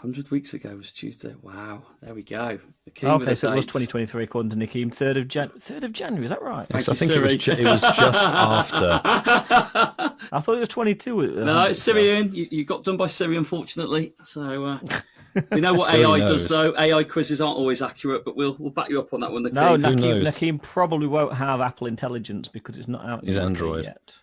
100 weeks ago was Tuesday. Wow, there we go. Okay, so it was 2023 according to Nakeem. 3rd of January, is that right? Yes, I think it was just after. I thought it was 22. No, it's Syrian. You got done by Siri, unfortunately. So we know what Siri AI knows. does, though. AI quizzes aren't always accurate, but we'll back you up on that one. No, knows? Nakeem probably won't have Apple Intelligence because it's not out He's Android Android yet.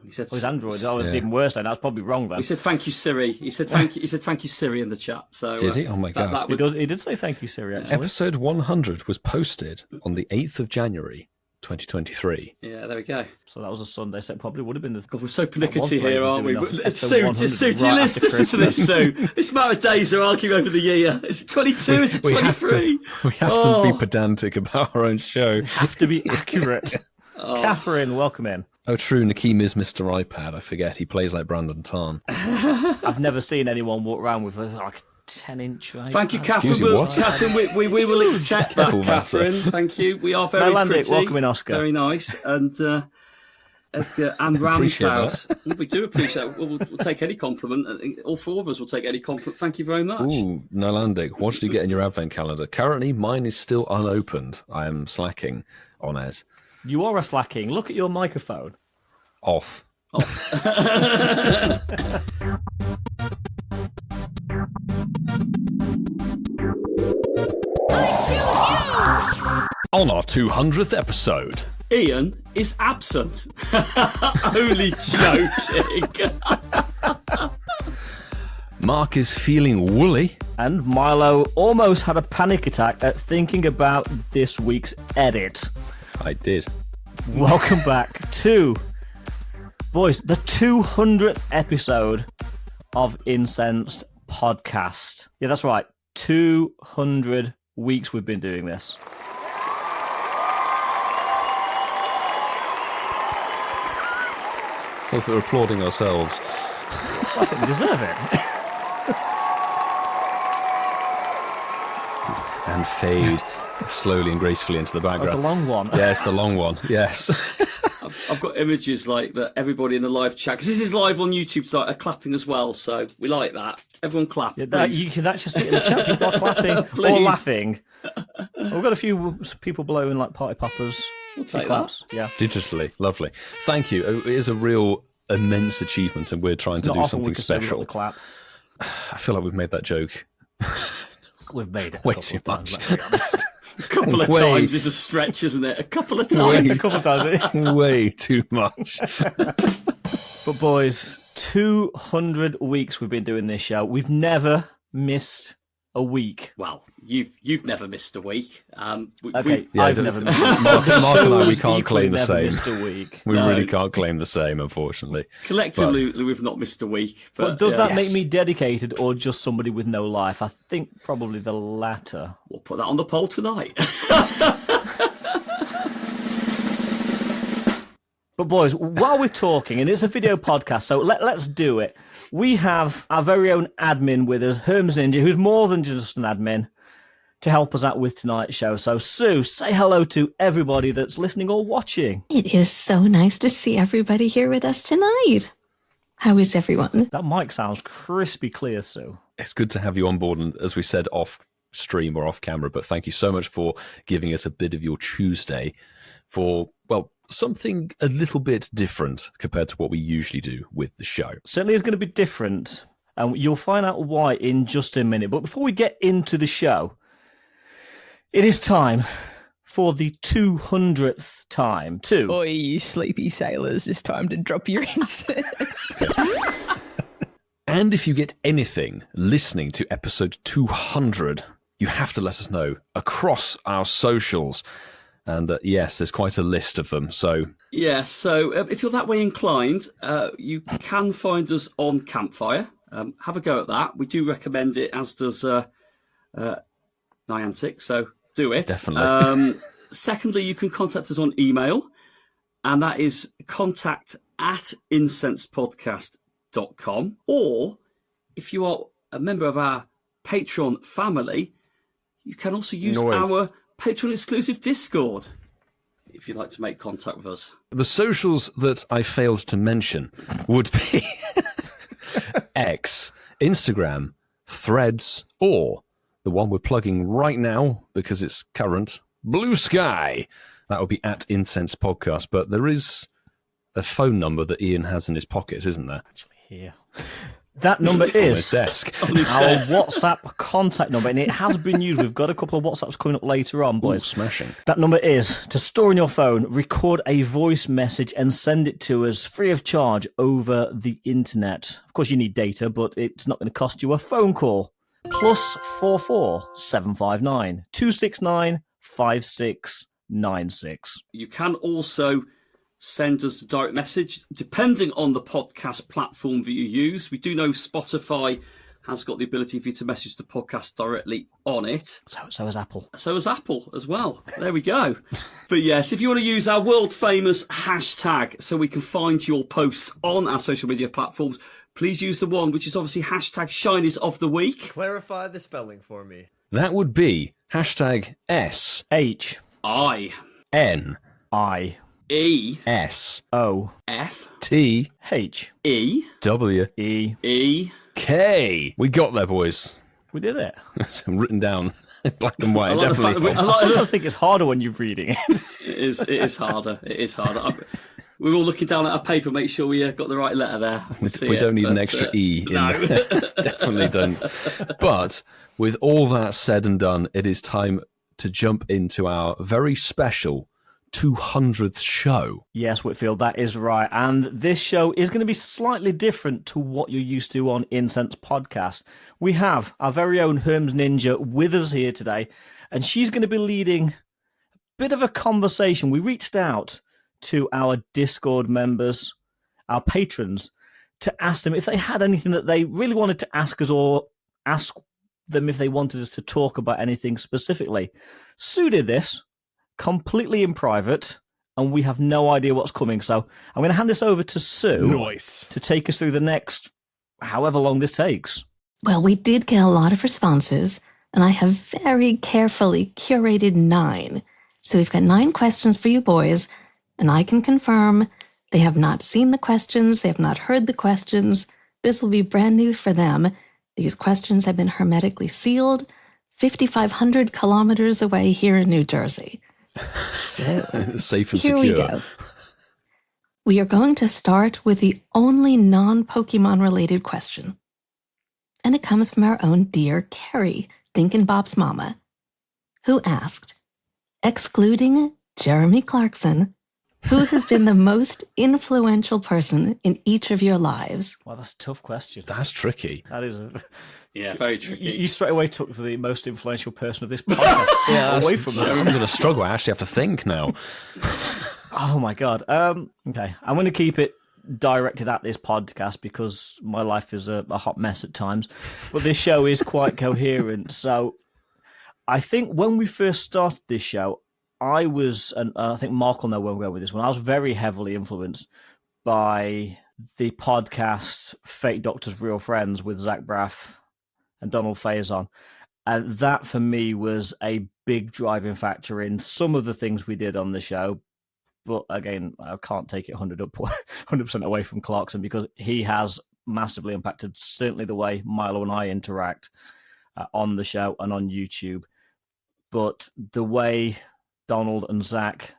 He said, It's Android. Oh, it's even worse then. That's probably wrong then. He said, "Thank you, Siri." He said, "Thank you." He said, "Thank you, Siri," in the chat. So Did he? Oh my God. He did say thank you, Siri, actually. Episode 100 was posted on the 8th of January, 2023. Yeah, there we go. So that was a Sunday, so it probably would have been the... God, we're so pernickety What here, was aren't we? doing Sue, episode do you 100 listen to this, Sue? This amount of days are arguing over the year. Is it 22? Is it 23? We have to be pedantic about our own show. Have to be accurate. Catherine, welcome in. Oh, true. Nakeem is Mr. iPad. I forget. He plays like Brandon Tarn. I've never seen anyone walk around with like a 10-inch iPad. Thank you, Catherine. Excuse you, what? Catherine, we will accept that, Careful, Catherine. Thank you. We are very Melandic, pretty. welcome in, Oscar. Very nice. And Ram's house. We do appreciate it. We'll take any compliment. I think all four of us will take any compliment. Thank you very much. Ooh, Nalandic, what did you get in your advent calendar? Currently, mine is still unopened. I am slacking on it. You are a slacking. Look at your microphone. Off. On our 200th episode, Ian is absent. Only joking. Mark is feeling woolly. And Milo almost had a panic attack at thinking about this week's edit. I did. Welcome back to, boys, the 200th episode of Incensed podcast. Yeah, that's right. 200 weeks we've been doing this. I thought we were applauding ourselves. I think we deserve it. And fade slowly and gracefully into the background. Oh, the long one. Yes, the long one. Yes. I've got images like that. Everybody in the live chat, because this is live on YouTube, so are clapping as well. So we like that. Everyone clap. Yeah, you can actually see it in the chat. People are clapping or laughing. We've got a few people blowing like party poppers. We'll take claps. that. Yeah. Digitally. Lovely. Thank you. It is a real immense achievement, and we're trying to do something special. Clap. I feel like we've made that joke We've made it way too much. A couple of times is a stretch, isn't it? A couple of times. A couple of times. Way too much. But boys, 200 weeks we've been doing this show. We've never missed a week. Well, you've never missed a week. Okay, Yeah, I've never missed a week. Mark and I, we Show's can't equally claim the never same. missed a week. We No. really can't claim the same, unfortunately. Collectively, we've not missed a week. But does that Yes. make me dedicated or just somebody with no life? I think probably the latter. We'll put that on the poll tonight. But boys, while we're talking, and it's a video podcast, so let's do it. We have our very own admin with us, HermesNinja, who's more than just an admin, to help us out with tonight's show. So Sue, say hello to everybody that's listening or watching. It is so nice to see everybody here with us tonight. How is everyone? That mic sounds crispy clear, Sue. It's good to have you on board, and as we said off stream or off camera, but thank you so much for giving us a bit of your Tuesday for, well, something a little bit different compared to what we usually do with the show. Certainly is going to be different, and you'll find out why in just a minute. But before we get into the show, it is time for the 200th time to... Oi, you sleepy sailors, it's time to drop your incense. And if you get anything listening to episode 200, you have to let us know across our socials. And yes, there's quite a list of them. So Yeah, so if you're that way inclined, you can find us on Campfire. Have a go at that. We do recommend it, as does Niantic, so do it. Definitely. Secondly, you can contact us on email, and that is contact@incensedpodcast.com. Or if you are a member of our Patreon family, you can also use our Patreon exclusive Discord if you'd like to make contact with us. the socials that I failed to mention would be X, Instagram, Threads, or the one we're plugging right now because it's current, Blue Sky. That would be at Incensed Podcast. But there is a phone number that Ian has in his pockets, isn't there? Actually, here. That number On his is desk. our WhatsApp contact number, and it has been used. We've got a couple of WhatsApps coming up later on, boys. Ooh, smashing. That number is to store in your phone, record a voice message, and send it to us free of charge over the internet. Of course, you need data, but it's not going to cost you a phone call. +44 759 269 5696. You can also send us a direct message, depending on the podcast platform that you use. We do know Spotify has got the ability for you to message the podcast directly on it. So is Apple. So is Apple as well. There we go. But yes, if you want to use our world famous hashtag so we can find your posts on our social media platforms, please use the one which is obviously hashtag Shinies of the Week. Clarify the spelling for me. That would be hashtag H I SNI E O F T H E W E. E. K. We got there, boys. We did it. It's written down in black and white. I like the fact Definitely. that I sometimes think it's harder when you're reading it. It is harder. It is harder. We're all looking down at our paper, make sure we got the right letter there. We don't need an extra E in there. Definitely don't. But with all that said and done, it is time to jump into our very special 200th show. Yes, Whitfield, that is right. And this show is going to be slightly different to what you're used to on Incensed Podcast. We have our very own HermesNinja with us here today, and she's going to be leading a bit of a conversation. We reached out to our Discord members, our patrons, to ask them if they had anything that they really wanted to ask us, or ask them if they wanted us to talk about anything specifically. Sue did this completely in private, and we have no idea what's coming. So I'm going to hand this over to Sue to take us through the next however long this takes. Well, we did get a lot of responses, and I have very carefully curated 9. So we've got 9 questions for you boys, and I can confirm they have not seen the questions, they have not heard the questions. This will be brand new for them. These questions have been hermetically sealed 5,500 kilometers away here in New Jersey. So, Safe and here secure. we go. We are going to start with the only non-Pokemon related question. And it comes from our own dear Carrie, Dinkin' Bob's mama, who asked, excluding Jeremy Clarkson, who has been the most influential person in each of your lives? Well, that's a tough question. That's tricky. That is a... Yeah, very tricky. You straight away took the most influential person of this podcast away from us. I'm going to struggle. I actually have to think now. Oh my god. Okay, I'm going to keep it directed at this podcast because my life is a hot mess at times, but this show is quite coherent. So I think when we first started this show, I was, and I think Mark will know where we're going with this one, I was very heavily influenced by the podcast Fake Doctors, Real Friends with Zach Braff and Donald Faison. And that for me was a big driving factor in some of the things we did on the show. But again, I can't take it 100% away from Clarkson because he has massively impacted certainly the way Milo and I interact on the show and on YouTube. But the way Donald and Zach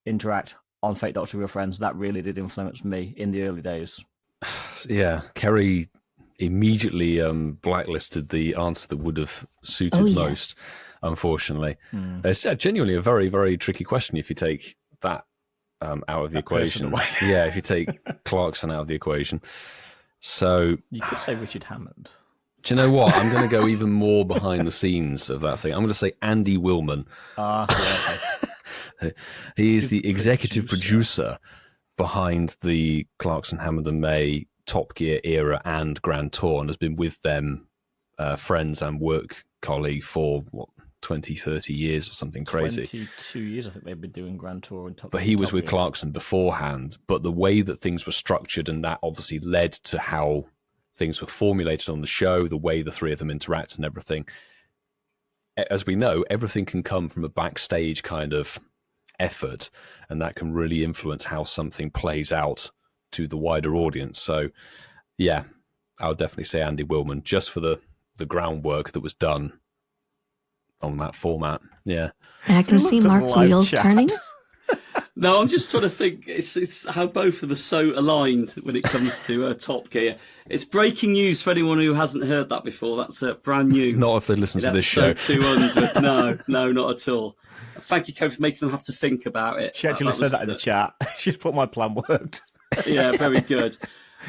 interact on Fake Doctor Real Friends, that really did influence me in the early days. Yeah, Kerry immediately blacklisted the answer that would have suited most, unfortunately. It's genuinely a very, very tricky question if you take that out of the equation. Yeah, if you take Clarkson out of the equation. So you could say Richard Hammond. Do you know what? I'm going to go even more behind the scenes of that thing. I'm going to say Andy Willman. He is the executive producer behind the Clarkson, Hammond and May Top Gear era and Grand Tour, and has been with them, friends and work colleague for 20, 30 years or something crazy. 22 years, I think they've been doing Grand Tour and Top. But he was with Clarkson beforehand. But the way that things were structured, and that obviously led to how things were formulated on the show, the way the three of them interact and everything. As we know, everything can come from a backstage kind of effort, and that can really influence how something plays out to the wider audience. So, yeah, I would definitely say Andy Willman, just for the the groundwork that was done on that format. Yeah. I can see Mark's live wheels chat. turning. No, I'm just trying to think. It's how both of them are so aligned when it comes to Top Gear. It's breaking news for anyone who hasn't heard that before. That's brand new. Not if they listen to this show. Episode 200. No, not at all. Thank you, Kev, for making them have to think about it. She actually said that in the chat. She's put my plan worked. Yeah, very good.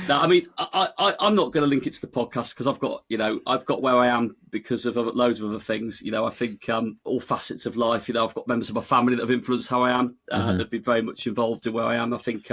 No, I mean, I'm not going to link it to the podcast because I've got where I am because of loads of other things. I think all facets of life. I've got members of my family that have influenced how I am. That have been very much involved in where I am. I think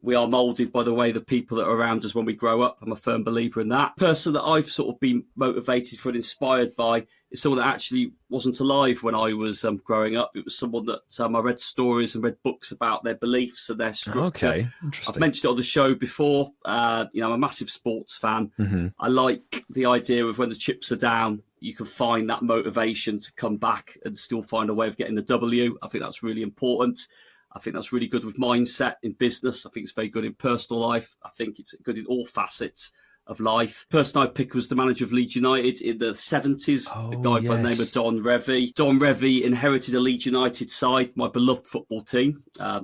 we are moulded by the way the people that are around us when we grow up. I'm a firm believer in that. The person that I've sort of been motivated for and inspired by is someone that actually wasn't alive when I was growing up. It was someone that I read stories and read books about their beliefs and their structure. Okay, interesting. I've mentioned it on the show before. I'm a massive sports fan. I like the idea of when the chips are down, you can find that motivation to come back and still find a way of getting the W. I think that's really important. I think that's really good with mindset in business. I think it's very good in personal life. I think it's good in all facets of life. The person I picked was the manager of Leeds United in the 70s, a guy by the name of Don Revie. Don Revie inherited a Leeds United side, my beloved football team,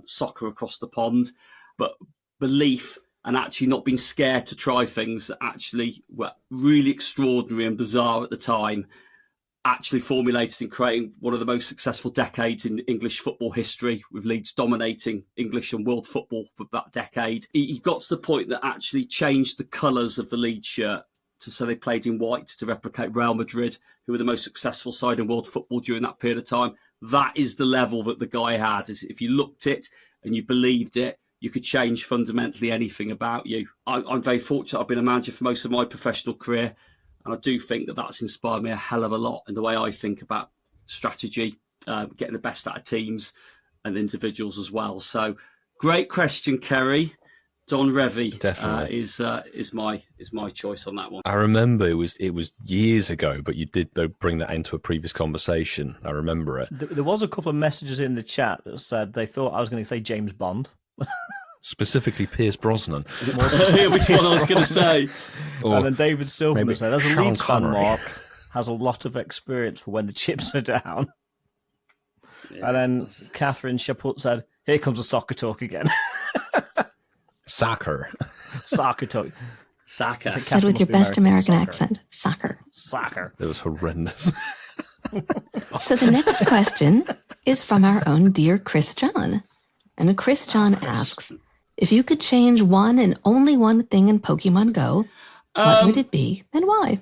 soccer across the pond, but belief and actually not being scared to try things that actually were really extraordinary and bizarre at the time, actually formulated in creating one of the most successful decades in English football history, with Leeds dominating English and world football for that decade. He got to the point that actually changed the colours of the Leeds shirt so they played in white to replicate Real Madrid, who were the most successful side in world football during that period of time. That is the level that the guy had. If you looked it and you believed it, you could change fundamentally anything about you. I'm very fortunate. I've been a manager for most of my professional career. And I do think that that's inspired me a hell of a lot in the way I think about strategy, getting the best out of teams and individuals as well. So, great question, Kerry. Don Revie is my choice on that one. I remember it was years ago, but you did bring that into a previous conversation. I remember it. There was a couple of messages in the chat that said they thought I was going to say James Bond. Specifically Pierce Brosnan. Which one I was going to say. And then David Silverman said, as a Sean Leeds fan, Connery. Mark has a lot of experience for when the chips are down. Yeah, and then Catherine Chaput said, here comes the soccer talk again. Soccer. Soccer talk. Soccer. Said with your best American accent, soccer. Soccer. It was horrendous. So the next question is from our own dear Chris John. And Chris John asks, if you could change one and only one thing in Pokemon Go, what would it be and why?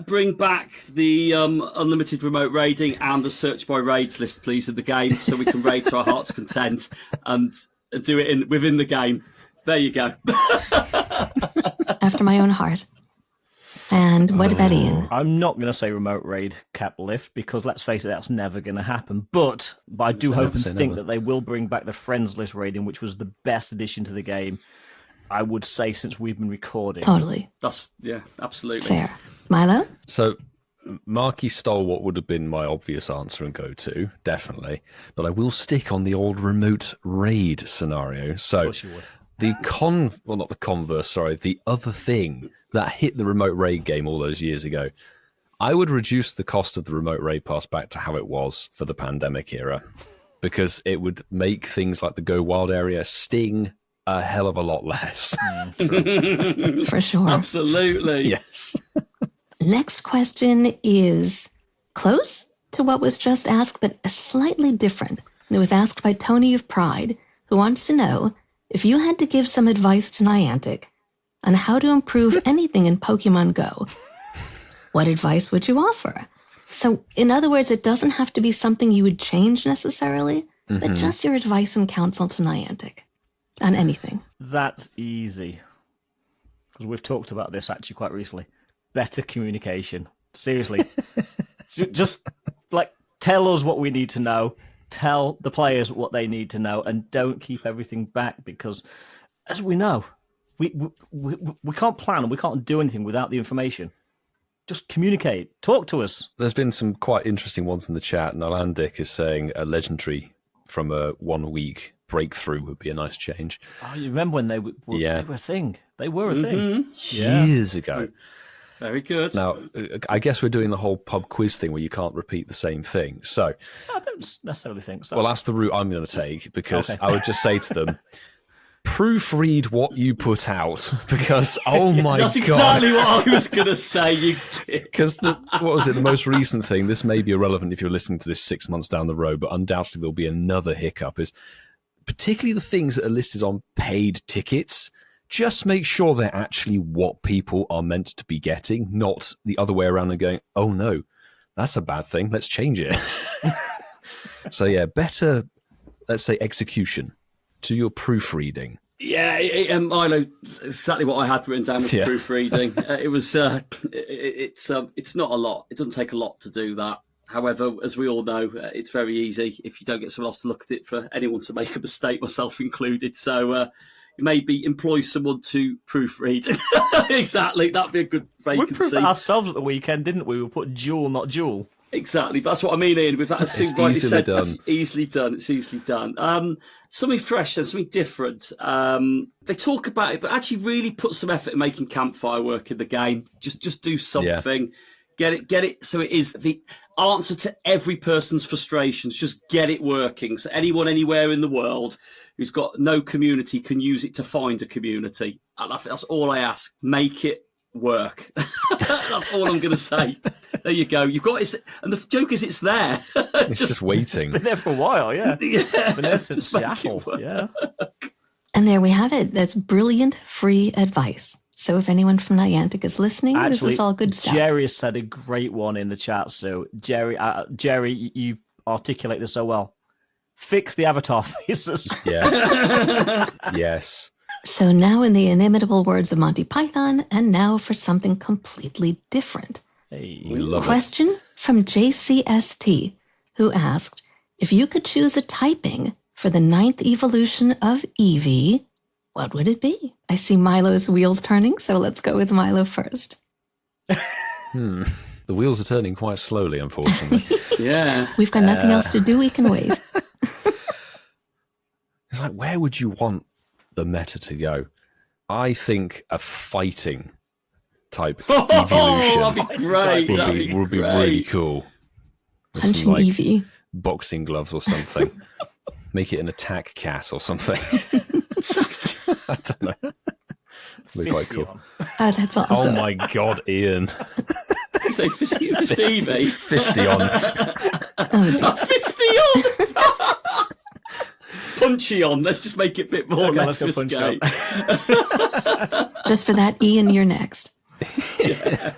Bring back the unlimited remote raiding and the search by raids list, please, in the game, so we can raid to our heart's content and do it within the game. There you go. After my own heart. And what about Ian? I'm not going to say remote raid cap lift because, let's face it, that's never going to happen. But I do hope and think that they will bring back the friends list raiding, which was the best addition to the game, I would say, since we've been recording. Totally. Absolutely. Fair. Milo? So Marky stole what would have been my obvious answer and go-to, definitely. But I will stick on the old remote raid scenario. So Of course you would. the other thing that hit the remote raid game all those years ago, I would reduce the cost of the remote raid pass back to how it was for the pandemic era, because it would make things like the Go Wild area sting a hell of a lot less. For sure. Absolutely. Yes. Next question is close to what was just asked, but slightly different. It was asked by Tony of Pride, who wants to know, if you had to give some advice to Niantic on how to improve anything in Pokemon Go, what advice would you offer? So, in other words, it doesn't have to be something you would change necessarily, but just your advice and counsel to Niantic on anything. That's easy. Because we've talked about this actually quite recently. Better communication. Seriously. Just tell us what we need to know. Tell the players what they need to know, and don't keep everything back, because, as we know, we can't plan and we can't do anything without the information. Just communicate. Talk to us. There's been some quite interesting ones in the chat. Nalandic is saying a legendary from a 1 week breakthrough would be a nice change. Oh, you remember when they were a thing? They were a thing. Years ago. Very good. Now, I guess we're doing the whole pub quiz thing where you can't repeat the same thing. So, I don't necessarily think so. well, that's the route I'm going to take, because Okay. I would just say to them, proofread what you put out, because, oh my God. That's exactly what I was going to say. Because what was it? The most recent thing. This may be irrelevant if you're listening to this 6 months down the road, but undoubtedly there'll be another hiccup. Is particularly the things that are listed on paid tickets. Just make sure they're actually what people are meant to be getting, not the other way around and going, "Oh no, that's a bad thing. Let's change it." So yeah, better, let's say, execution to your proofreading. Yeah, Milo, exactly what I had written down with proofreading. It was, it's not a lot. It doesn't take a lot to do that. However, as we all know, it's very easy if you don't get someone else to look at it for anyone to make a mistake, myself included. So maybe employ someone to proofread. Exactly, that'd be a good vacancy. We proved it ourselves at the weekend, didn't we? We put Jewel, not Jewel. Exactly, that's what I mean, Ian. With that, as It's rightly easily said, done. easily done. It's easily done. Something fresh and something different. They talk about it, but actually really put some effort in making campfire work in the game. Just do something. Get it. So it is the answer to every person's frustrations. Just get it working. So anyone anywhere in the world who's got no community can use it to find a community. And that's all I ask. Make it work. That's all I'm going to say. There you go. You've got it, and the joke is it's there. It's just waiting. It's been there for a while, yeah. Yeah, Been there since just make it Seattle, work. yeah. And there we have it. That's brilliant free advice. So if anyone from Niantic is listening, this is all good stuff. Jerry has said a great one in the chat. So Jerry, you articulate this so well. Fix the avatar faces. Yeah. Yes. So now in the inimitable words of Monty Python, and now for something completely different. Hey. We love it. Question from JCST, who asked, if you could choose a typing for the 9th evolution of Eevee, what would it be? I see Milo's wheels turning, so let's go with Milo first. The wheels are turning quite slowly, unfortunately. Yeah. We've got nothing else to do. We can wait. It's like, where would you want the meta to go? I think a fighting type evolution Oh, that'd be great. would be really cool. With some, Punching like, Eevee. boxing gloves or something. Make it an attack cat or something. I don't know. That'd be quite cool. Oh, that's awesome. Oh my God, Ian. You say fisty Eevee? Fisty on. Oh, dear. Fisty on! Punchy on. Let's just make it a bit more Okay, less let's go punch risque. Just for that, Ian, you're next.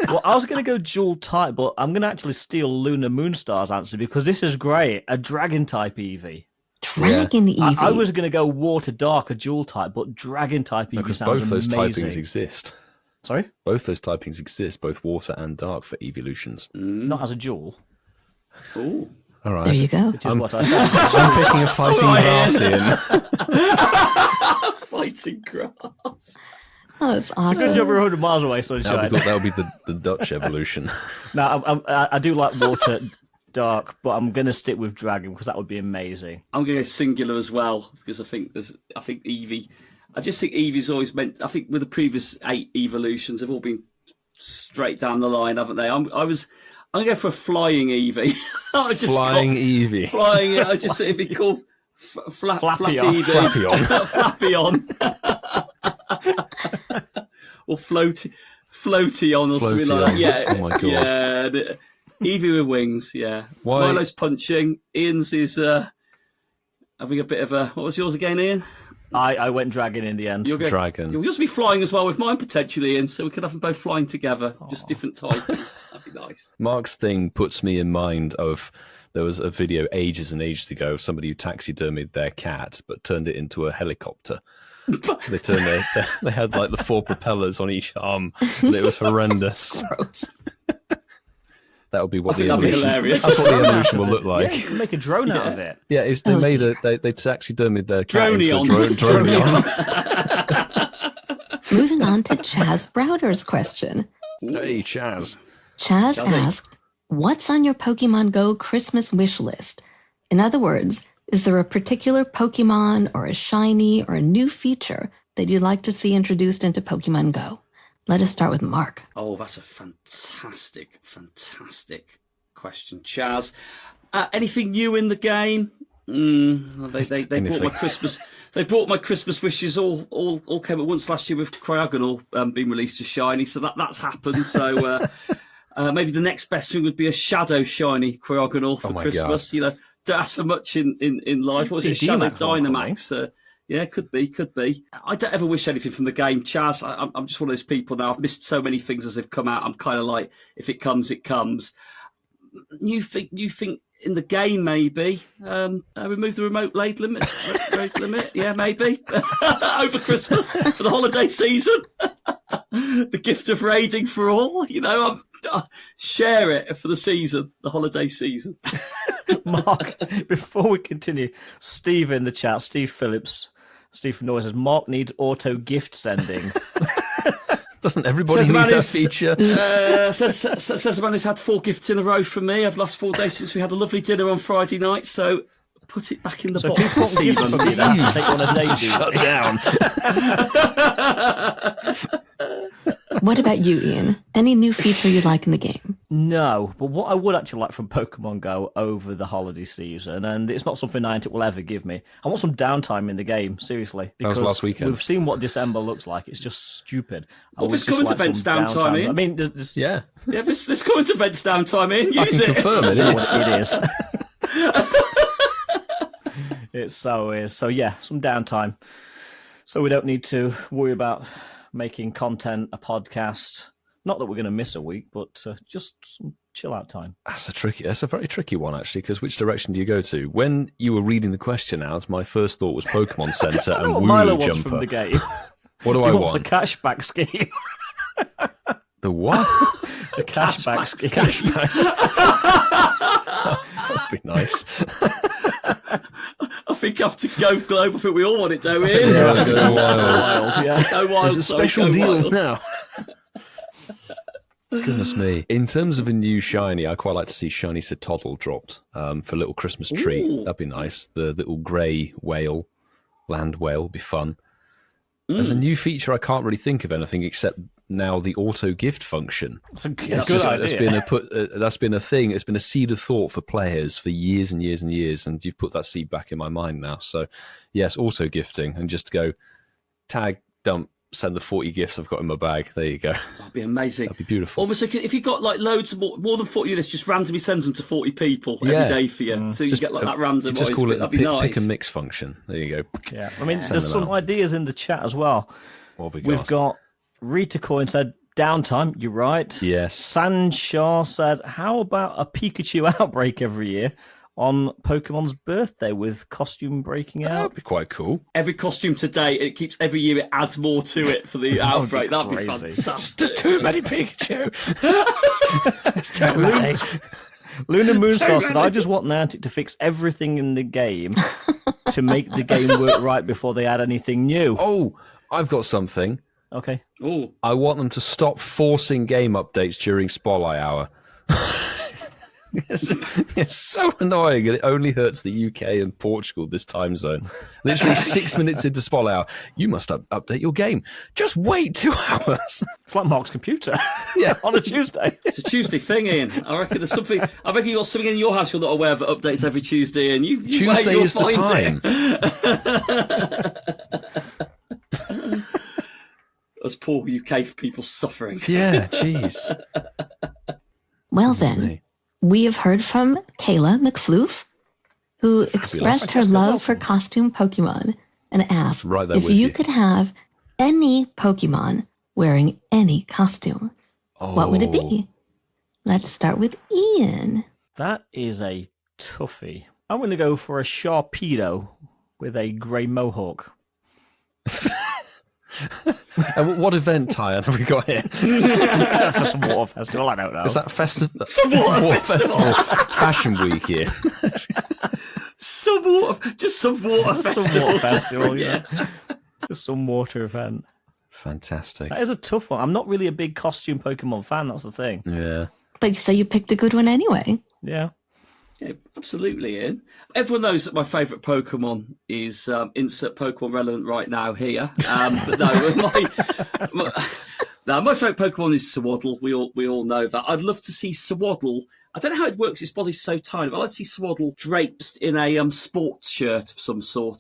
Well, I was going to go dual type, but I'm going to actually steal Luna Moonstar's answer because this is great. A dragon type Eevee. Dragon Eevee. I was going to go water dark, a dual type, but dragon type Eevee Because sounds both those amazing. typings exist. Sorry? Both those typings exist, both water and dark for evolutions. Not as a dual, Ooh. All right. There you go. which is what I said. I'm picking a fighting Right, glass in. Fighting grass. Oh, that's Good awesome. job we're 100 miles away, sunshine. That'll be the Dutch evolution. Now, I do like water dark, but I'm going to stick with dragon because that would be amazing. I'm going to go singular as well because I think Eevee. I just think Eevee's always meant. I think with the previous 8 evolutions, they've all been straight down the line, haven't they? I'm going to go for a flying Eevee. Flying Eevee. Flying. I just it'd be called Flappy on. Eevee. Flappy on. Or floaty on or something like that. Yeah. Oh my God. Yeah. Eevee with wings. Yeah. Why- Milo's punching. Ian's is having a bit of a. What was yours again, Ian? I went dragon in the end. You'll go, Dragon. You'll just be flying as well with mine potentially, Ian. So we could have them both flying together. Just different typings. That'd be nice. Mark's thing puts me in mind of there was a video ages and ages ago of somebody who taxidermied their cat but turned it into a helicopter. They had like the 4 propellers on each arm. And it was horrendous. Gross. That would be what I the think that'd be evolution. hilarious. That's what the evolution will look Yeah, like. you can make a drone out of it. Yeah, they Oh, made dear. they taxidermied their cat into a Drone-y-on. Moving on to Chaz Browder's question. Hey, Chaz. Chaz Chazzy. asked, what's on your Pokemon Go Christmas wish list? In other words, is there a particular Pokemon or a shiny or a new feature that you'd like to see introduced into Pokemon Go? Let us start with Mark. Oh, that's a fantastic question, Chaz. Anything new in the game? They brought my Christmas. They brought my Christmas wishes all came at once last year with Cryogonal being released as shiny, so that's happened. So maybe the next best thing would be a shadow shiny Cryogonal for Christmas. God. You know, don't ask for much in life. What was it? Shadow Dynamax. Yeah, could be. I don't ever wish anything from the game, Chaz. I'm just one of those people now. I've missed so many things as they've come out. I'm kind of like, if it comes, it comes. You think in the game, maybe remove the remote raid limit. Yeah, maybe over Christmas for the holiday season. The gift of raiding for all. You know, share it for the season, the holiday season. Mark, before we continue, Steve in the chat, Steve Phillips, Steve from Norway says, Mark needs auto gift sending. Doesn't everybody need that feature? Says a man who's had 4 gifts in a row from me over the last 4 days since we had a lovely dinner on Friday night. So put it back in the box. Steve, take one a day. Shut down. What about you, Ian? Any new feature you'd like in the game? No, but what I would actually like from Pokemon Go over the holiday season, and it's not something Niantic will ever give me, I want some downtime in the game, seriously. That was last weekend. We've seen what December looks like. It's just stupid. Well, this current event's downtime, Ian. I mean, this current event's downtime, Ian. Use it. Confirm it. It is. It so is. So yeah, some downtime. So we don't need to worry about making content, a podcast. Not that we're going to miss a week, but just some chill out time. That's a very tricky one, actually, because which direction do you go to? When you were reading the question out, my first thought was Pokemon Center and Woo Milo Jumper. wants from the game. What do he I wants want? A cashback scheme. The what? The cashback scheme. Cashback. That would be nice. I think I have to go global. I think we all want it, don't we? Go wild. Yeah. Go wild. There's a special deal wild. now. Goodness me. In terms of a new shiny, I quite like to see shiny Cetoddle dropped for a little Christmas treat. Ooh. That'd be nice. The little grey whale, land whale, would be fun. As a new feature, I can't really think of anything except now the auto gift function. That's a good idea. That's been a thing. It's been a seed of thought for players for years and years and years, and you've put that seed back in my mind now. So, yes, auto gifting, and just go tag, dump, send the 40 gifts I've got in my bag. There you go. That'd be amazing. That'd be beautiful. Almost like if you've got like loads of more than 40 units, just randomly sends them to 40 people every day for you. So you get like that random. Just call it that'd the be nice. pick and mix function. There you go. Yeah, I mean, there's some ideas in the chat as well. What have We've got Rita Coin said, downtime, you're right. Yes. Sanshar said, how about a Pikachu outbreak every year on Pokemon's birthday with costume breaking out? That'd be quite cool. Every costume today, it keeps every year it adds more to it for the outbreak. That'd be fantastic. There's too many Pikachu. There's too many. Luna Moonstar said, I just want Niantic to fix everything in the game to make the game work right before they add anything new. Oh, I've got something. Okay. Oh, I want them to stop forcing game updates during Spotlight Hour. It's so annoying, and it only hurts the UK and Portugal this time zone. Literally 6 minutes into Spotlight Hour, you must update your game. Just wait 2 hours. It's like Mark's computer. Yeah, on a Tuesday. it's a Tuesday thing, Ian. I reckon there's something. I reckon you got something in your house you're not aware of that updates every Tuesday, and you Tuesday wait, you'll is the find time. Us poor UK people suffering. Yeah, jeez. Well then, we have heard from Kayla McFloof, who expressed her love for costume Pokemon and asked if you could have any Pokemon wearing any costume, what would it be? Let's start with Ian. That is a toughie. I'm going to go for a Sharpedo with a grey mohawk. What event, Tyan, have we got here? For some water festival, I don't know. Is that Some water festival. Fashion Week here? Some water festival. Yeah. Just some water event. Fantastic. That is a tough one. I'm not really a big costume Pokemon fan, that's the thing. Yeah. But so you picked a good one anyway. Yeah. Yeah, absolutely, Ian. Everyone knows that my favourite Pokemon is insert Pokemon relevant right now here. But no, my favourite Pokemon is Swaddle. We all know that. I'd love to see Swaddle. I don't know how it works. Its body's so tiny, but I'd like to see Swaddle draped in a sports shirt of some sort,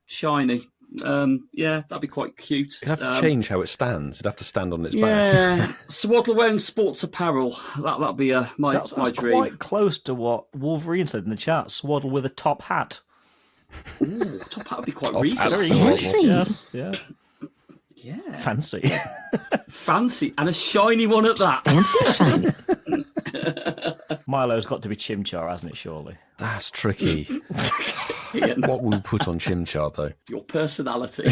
shiny. Yeah, that'd be quite cute. You'd have to change how it stands. It'd have to stand on its back. Yeah, Swaddle wearing sports apparel. That'd be my That's dream. quite close to what Wolverine said in the chat. Swaddle with a top hat. Ooh, top hat would be quite Top regal. hat's Very nice. Fancy. Yes, yeah. Yeah, Fancy. fancy, and a shiny one at that. Fancy shiny. Milo's got to be Chimchar, hasn't it, surely? That's tricky. Ian, What will we put on Chimchar, though? your personality.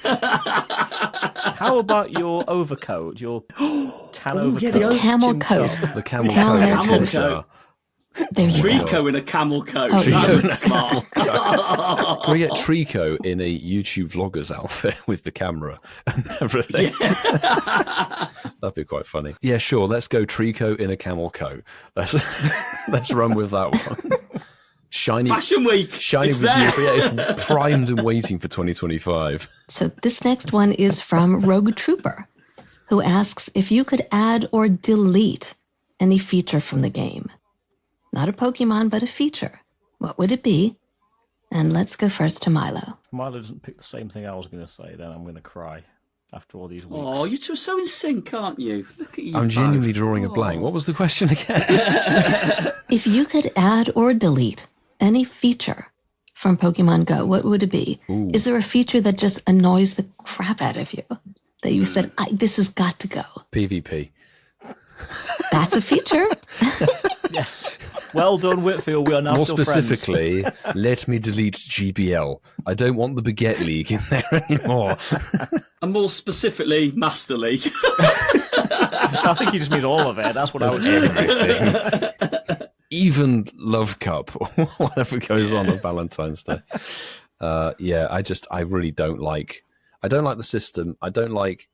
How about your overcoat, your tan overcoat? yeah, the Camel Chimchar. coat. The camel Camel coat. coat. Chimchar. There you go. Trico in a camel coat. Oh, That yeah. looks smart. Can we get Trico in a YouTube vlogger's outfit with the camera and everything? That'd be quite funny. Yeah, sure. Let's go Trico in a camel coat. Let's run with that one. Shiny, Fashion Week. shiny It's with there. you. Yeah, it's primed and waiting for 2025. So this next one is from Rogue Trooper, who asks if you could add or delete any feature from the game. Not a Pokemon, but a feature. What would it be? And let's go first to Milo. If Milo doesn't pick the same thing I was going to say, then I'm going to cry after all these weeks. Oh, you two are so in sync, aren't you? Look at you. I'm both. genuinely drawing a blank. What was the question again? If you could add or delete any feature from Pokemon Go, what would it be? Ooh. Is there a feature that just annoys the crap out of you? That you said, this has got to go. PvP. That's a feature. Yes. Well done, Whitfield. We are now More still friends. specifically, let me delete GBL. I don't want the Baguette League in there anymore. And more specifically, Master League. I think you just mean all of it. That's what I would say. Everything. Even Love Cup or whatever goes on Valentine's Day. I really don't like. I don't like the system. I don't like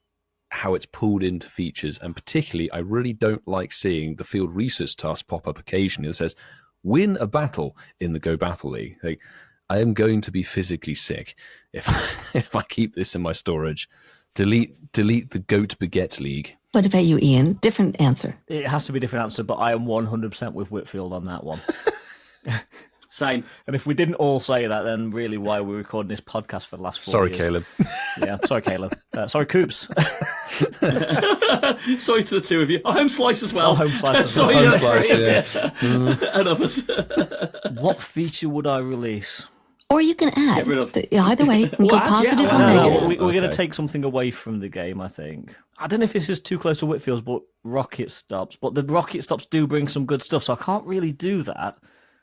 how it's pulled into features, and particularly I really don't like seeing the field research task pop up occasionally that says win a battle in the Go Battle League. Like, I am going to be physically sick if I keep this in my storage. Delete the Goat Baguette League. What about you, Ian? Different answer. It has to be a different answer, but I am 100% with Whitfield on that one. Same. And if we didn't all say that, then really why are we recording this podcast for the last 4 Sorry, years? Caleb. Yeah, sorry, Caleb. Sorry, Coops. Sorry to the two of you. Oh, Home Slice as well. Oh, Home Slice as well. Sorry, Home the Slice, three of yeah. you. And others. What feature would I release? Or you can add. Get rid of- Either way, you can go Well, add, yeah, positive or well, negative. We're going to Okay. take something away from the game, I think. I don't know if this is too close to Whitfield's, but rocket stops. But the rocket stops do bring some good stuff, so I can't really do that.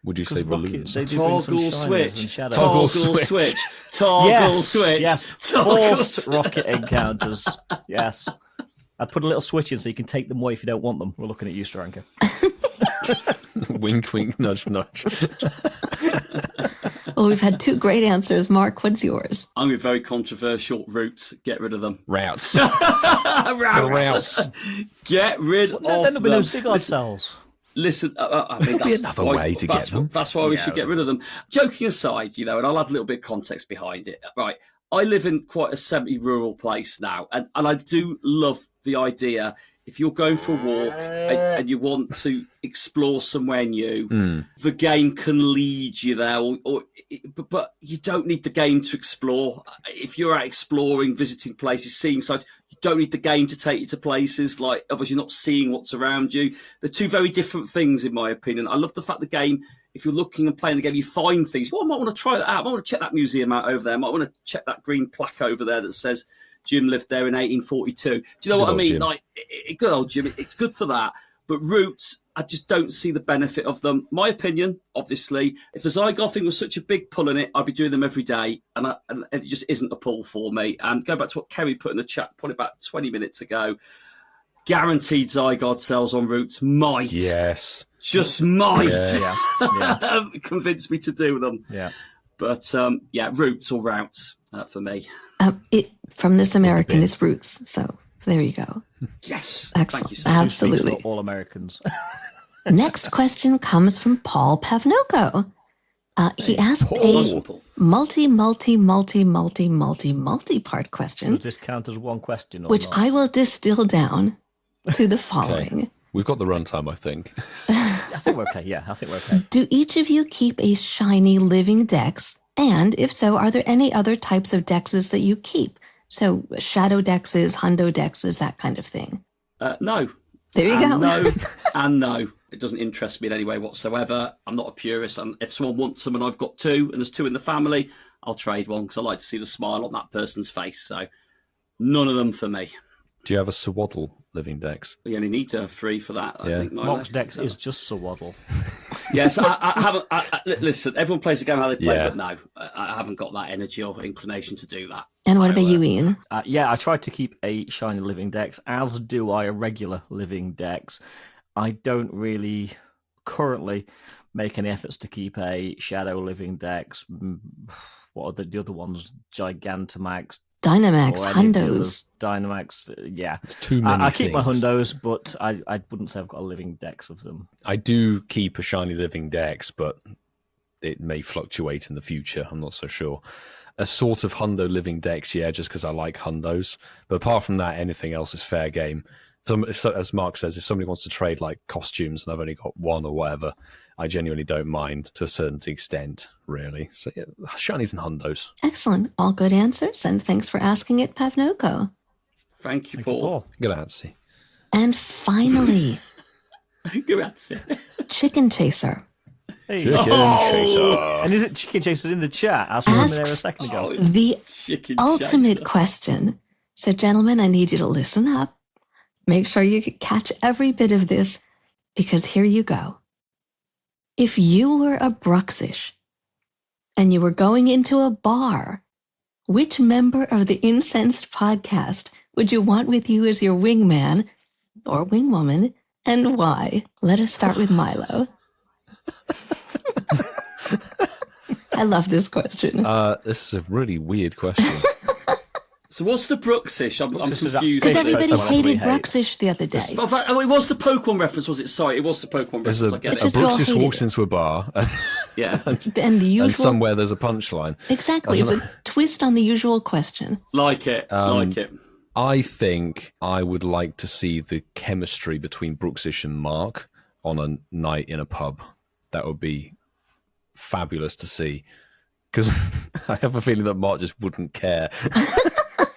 Would you say balloons? They do bring some Toggle shiners switch. and shadows. Toggle switch. switch. Toggle Yes, switch. yes. Toggle Forced switch. rocket encounters. Yes. I'd put a little switch in so you can take them away if you don't want them. We're looking at you, Stranker. Wink, wink, nudge, nudge. Well, we've had two great answers. Mark, what's yours? I'm going to be very controversial. Roots. Get rid of them. Routes. Routes. Get rid of Then there'll be no them. cigar cells. Listen, I mean, be that's another why, way to that's, get them. That's why we should get rid of them. Joking aside, and I'll add a little bit of context behind it. Right, I live in quite a semi-rural place now, and I do love the idea. If you're going for a walk and you want to explore somewhere new, the game can lead you there, but you don't need the game to explore. If you're out exploring, visiting places, seeing sites, you don't need the game to take you to places. Like, otherwise you're not seeing what's around you. They're two very different things, in my opinion. I love the fact the game, if you're looking and playing the game, you find things. Oh, I might want to try that out. I might want to check that museum out over there. I might want to check that green plaque over there that says Jim lived there in 1842. Do you know what I mean? Jim. Like, good old Jim. It's good for that. But Roots, I just don't see the benefit of them. My opinion, obviously, if the Zygarde thing was such a big pull in it, I'd be doing them every day. And it just isn't a pull for me. And go back to what Kerry put in the chat probably about 20 minutes ago. Guaranteed Zygarde sales on Roots might. Yes. Just might. Yes. Yeah. Convince me to do them. Yeah. But, Roots or Routes for me. From this American, it's Roots. So there you go. Yes. Excellent. Thank you so Speaks much. Absolutely. for all Americans. Next question comes from Paul Pavnoko. He asked a multi-part question. Does this count as one question or which not? I will distill down to the following. Okay. We've got the runtime, I think. I think we're okay. Yeah, I think we're okay. Do each of you keep a shiny living dex? And if so, are there any other types of dexes that you keep? So shadow dexes, hundo dexes, that kind of thing. No. There you go. No, and no. It doesn't interest me in any way whatsoever. I'm not a purist. And if someone wants them and I've got two, and there's two in the family, I'll trade one because I like to see the smile on that person's face. So none of them for me. Do you have a Swaddle living dex? We only need 3 for that, I think. Mock's dex is just Swaddle. Yes, I haven't. Listen, everyone plays the game how they play, Yeah. but no, I haven't got that energy or inclination to do that. And what about you, Ian? Yeah, I tried to keep a shiny living dex, as do I a regular living dex. I don't really currently make any efforts to keep a shadow living dex. What are the other ones? Gigantamax, Dynamax, or any of the hundos. others. Dynamax, yeah. It's too many I keep my things. hundos, but I wouldn't say I've got a living dex of them. I do keep a shiny living dex, but it may fluctuate in the future. I'm not so sure. A sort of hundo living dex, yeah, just because I like hundos. But apart from that, anything else is fair game. As Mark says, if somebody wants to trade like costumes and I've only got one or whatever, I genuinely don't mind to a certain extent, really. So yeah, shinies and hundos. Excellent. All good answers. And thanks for asking it, Pavnoko. Thank you, Paul. Grazie. And finally, Grazie. Chicken Chaser Hey. Chicken chaser. And is it Chicken Chasers in the chat? I saw him there a Asks- second ago. the Chicken ultimate chaser. question. So, gentlemen, I need you to listen up. Make sure you catch every bit of this, because here you go. If you were a Bruxish and you were going into a bar, which member of the Incensed podcast would you want with you as your wingman or wingwoman, and why? Let us start with Milo. I love this question. This is a really weird question. So what's the Bruxish? I'm Bruxish is that confused. Because Because everybody everybody hated hates. Bruxish the other day. Oh, it was the Pokemon reference, was it? Sorry, it was the Pokemon There's reference. a I get It's it. just you all Bruxish hated walks it. into a bar, Yeah, And the usual. and somewhere there's a punchline. Exactly. It's a twist on the usual question. like it. Like it. I think I would like to see the chemistry between Bruxish and Mark on a night in a pub. That would be fabulous to see. Because I have a feeling that Mark just wouldn't care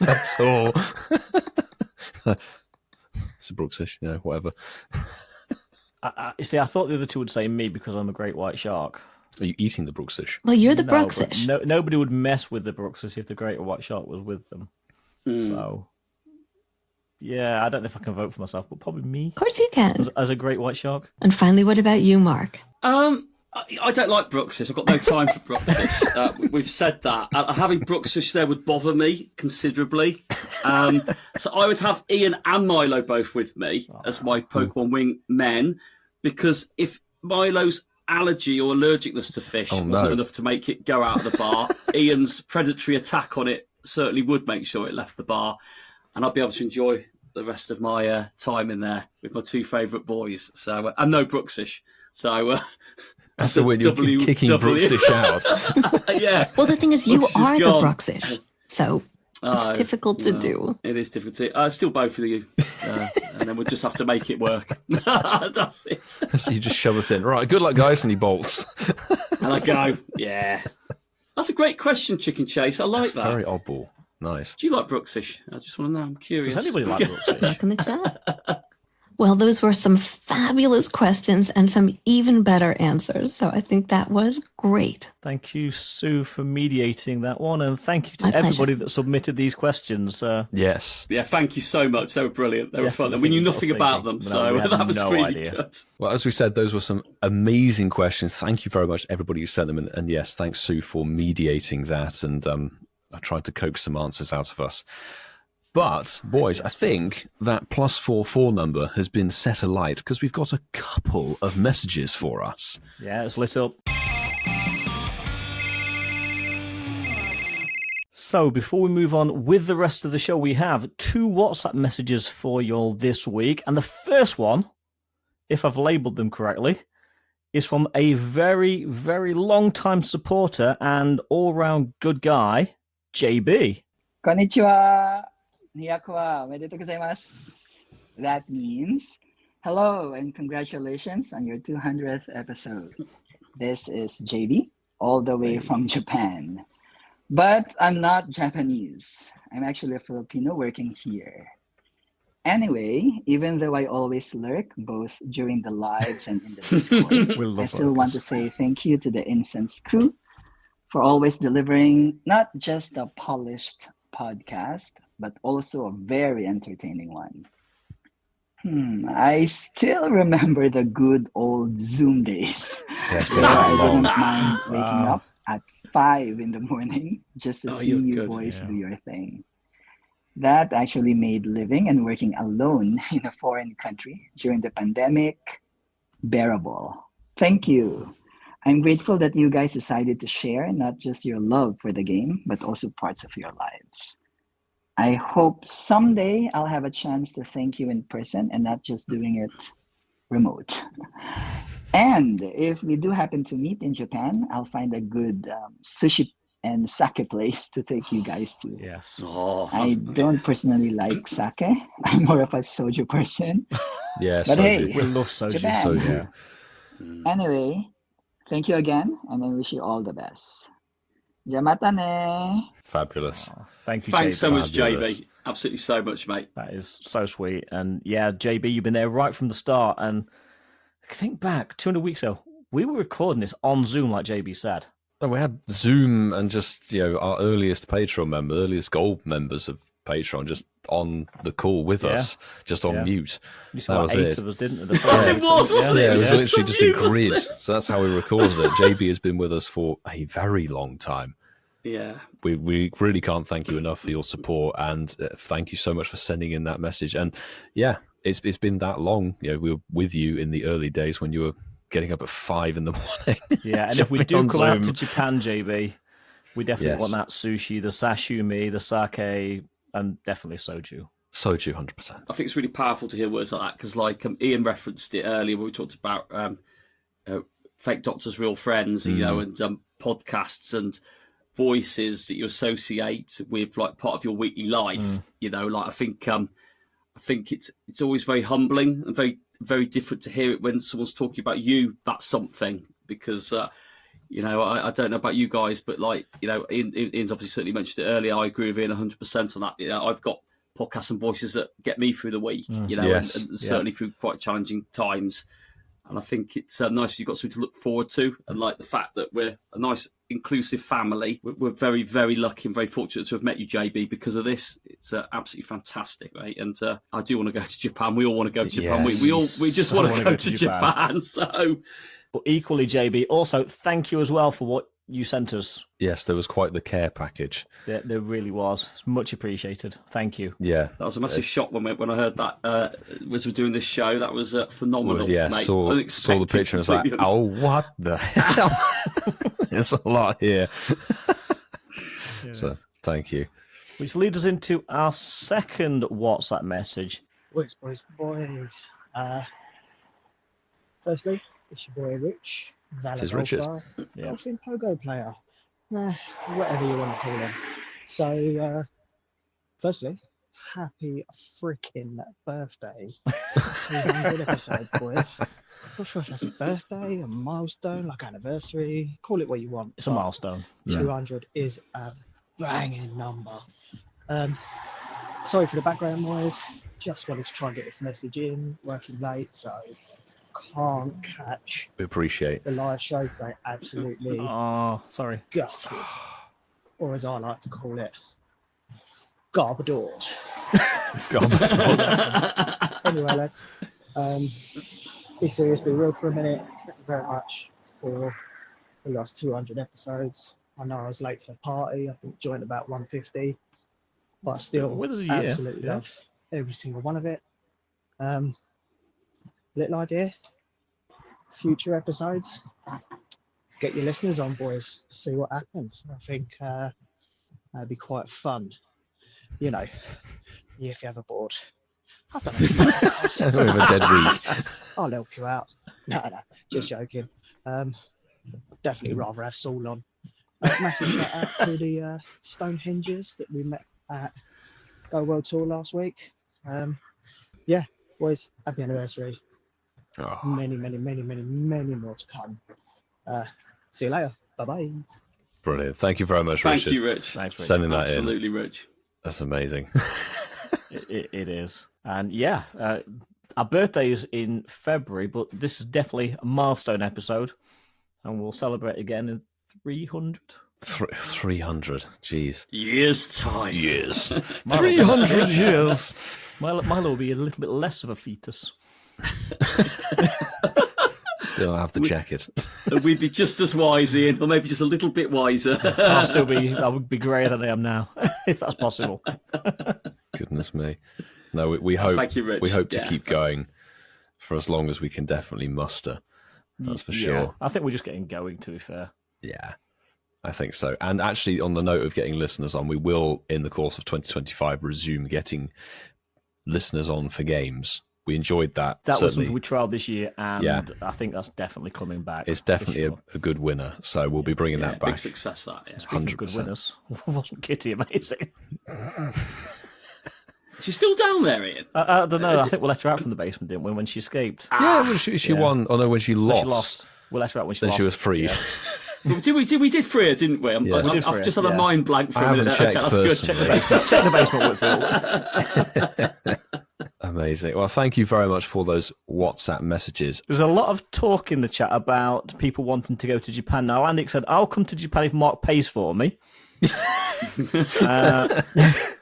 at all. It's a Bruxish, whatever. You see, I thought the other two would say me because I'm a great white shark. Are you eating the Bruxish? Well, you're the No, but Bruxish. nobody would mess with the Bruxish if the great white shark was with them. So, yeah, I don't know if I can vote for myself, but probably me Of course you can. as a great white shark. And finally, what about you, Mark? I don't like Bruxish. I've got no time for Bruxish. We've said that. Having Bruxish there would bother me considerably. So I would have Ian and Milo both with me as my Pokemon wing men, because if Milo's allergy or allergicness to fish wasn't enough to make it go out of the bar, Ian's predatory attack on it certainly would make sure it left the bar, and I'd be able to enjoy the rest of my time in there with my two favourite boys. So and no Bruxish. So So when you're kicking Bruxish out. yeah. Well, the thing is, you Bruxish is are the gone. Bruxish. So it's difficult to do. It is difficult to still both of you, and then we'll just have to make it work. That's it. So you just shove us in. Right, good luck, guys, and he bolts. And I go, yeah. That's a great question, Chicken Chase. I like that. Very oddball. Nice. Do you like Bruxish? I just want to know. I'm curious. Does anybody like Bruxish? Look in the chat. Well, those were some fabulous questions and some even better answers. So I think that was great. Thank you, Sue, for mediating that one, and thank you to My pleasure. everybody that submitted these questions. Yes. Yeah, thank you so much. They were brilliant. They were fun. Definitely And we knew think nothing I was about thinking, them, but no, we so had that was no really idea. good. Well, as we said, those were some amazing questions. Thank you very much, everybody who sent them. And yes, thanks, Sue, for mediating that. And I tried to coax some answers out of us. But, boys, I think that +44 number has been set alight because we've got a couple of messages for us. Yeah, it's lit up. So, before we move on with the rest of the show, we have 2 WhatsApp messages for you all this week. And the first one if I've labelled them correctly, is from a very, very long-time supporter and all-round good guy, JB. Konnichiwa! Niyaku wa omedetou gozaimasu. That means hello and congratulations on your 200th episode. This is JB, all the way from Japan. But I'm not Japanese. I'm actually a Filipino working here. Anyway, even though I always lurk both during the lives and in the Discord, I still want to say thank you to the Incensed crew for always delivering not just a polished podcast, but also a very entertaining one. I still remember the good old Zoom days. Yes, I didn't mind waking up at 5 in the morning just to see you good, boys do your thing. That actually made living and working alone in a foreign country during the pandemic bearable. Thank you. I'm grateful that you guys decided to share not just your love for the game, but also parts of your lives. I hope someday I'll have a chance to thank you in person and not just doing it remote. And if we do happen to meet in Japan, I'll find a good sushi and sake place to take you guys to. Yes. I don't personally like sake. I'm more of a soju person. Yeah, but soju. hey, We love soju. Japan. Soju. Anyway, thank you again, and I wish you all the best. Jamata ne. Fabulous. Thank you, Thanks JB. so much, Fabulous. JB. Absolutely so much, mate. That is so sweet. And yeah, JB, you've been there right from the start. And think back 200 weeks ago, we were recording this on Zoom, like JB said. And we had Zoom and just, our earliest Patreon member, earliest gold members of Patreon just on the call with us, just on mute. You saw that was 8 it. of us, didn't you? It was, wasn't Yeah, it was just literally a just a mute, grid. wasn't it? So that's how we recorded it. JB has been with us for a very long time. Yeah. We really can't thank you enough for your support, and thank you so much for sending in that message. And yeah, it's been that long. We were with you in the early days when you were getting up at 5 in the morning. Yeah, and if we do come out to Japan, JB, we definitely want that sushi, the sashimi, the sake, and definitely soju. Soju, 100%. I think it's really powerful to hear words like that because, like Ian referenced it earlier when we talked about fake doctors, real friends, and podcasts and voices that you associate with like part of your weekly life. I think it's always very humbling and very, very different to hear it when someone's talking about you. That's something because I don't know about you guys, but Ian's obviously certainly mentioned it earlier. I agree with Ian 100% on that. I've got podcasts and voices that get me through the week, and certainly through quite challenging times. And I think it's nice you've got something to look forward to. And like the fact that we're a nice, inclusive family. We're very, very lucky and very fortunate to have met you, JB, because of this. It's absolutely fantastic, right? And I do want to go to Japan. We all want to go to Japan. Yes. We just want to go to Japan. So, but equally, JB, also thank you as well for what you sent us. Yes, there was quite the care package. There really was. It's much appreciated. Thank you. Yeah. That was a massive shock when I heard that as we're doing this show. That was phenomenal. Mate. Saw the picture and was like, oh, what the hell? It's a lot here. So, thank you. Which leads us into our second WhatsApp message. Boys. Firstly, it's your boy Rich. It is Richard. Dolphin Pogo player. Whatever you want to call him. So, firstly, happy freaking birthday. 200 episodes, boys. Not sure if that's a birthday, a milestone, like anniversary. Call it what you want. It's a milestone. 200 is a banging number. Sorry for the background noise. Just wanted to try and get this message in. Working late, so can't catch. We appreciate the live show today. Absolutely. Oh, sorry. Gutted, or as I like to call it, garbadored. Anyway, lads. Be serious, be real for a minute. Thank you very much for the last 200 episodes. I know I was late to the party. I think joined about 150, but still absolutely love every single one of it. Little idea, future episodes, get your listeners on, boys, see what happens. I think that'd be quite fun. If you're ever bored, I don't know. I don't have a dead week. I'll help you out. No, just joking. Definitely rather have Saul on. Massive shout out to the Stonehengers that we met at Go World Tour last week. Yeah, boys, happy anniversary. Oh, Many more to come. See you later. Bye-bye. brilliant. Thank you very much, Thank Richard. you, Rich. Thanks, Rich. Sending that in. Absolutely, Rich. That's amazing. It is. And yeah, our birthday is in February, but this is definitely a milestone episode. And we'll celebrate again in 300. 300. Jeez. Years time. Years. Milo- 300 years. Milo will be a little bit less of a fetus. Still have the jacket. We'd be just as wise, Ian, or maybe just a little bit wiser. I would be greyer than I am now, if that's possible. Goodness me. No, we hope. Thank you, Rich. We hope to Yeah. keep going for as long as we can definitely muster. That's for sure. I think we're just getting going, to be fair. Yeah, I think so. And actually, on the note of getting listeners on, we will, in the course of 2025, resume getting listeners on for games. We enjoyed that. That was certainly. something we trialed this year, and Yeah. I think that's definitely coming back. It's for definitely sure. a good winner. So we'll be bringing that Big back. success, that. Yeah. Speaking of good 100%. winners, wasn't Kitty amazing? She's still down there, Ian. I don't know. I think we let her out from the basement, didn't we, when she escaped? Yeah, well, she won. Oh no, when she When lost. she lost. We let her out when she Then lost. she was freed. Yeah. We did free her, didn't we? Yeah. We did free I've her, just had a yeah. mind blank for I a minute. haven't checked Okay, that's personally. good. Check the basement, Whitfield. Amazing. Well, thank you very much for those WhatsApp messages. There's a lot of talk in the chat about people wanting to go to Japan. Now, Andy said, I'll come to Japan if Mark pays for me.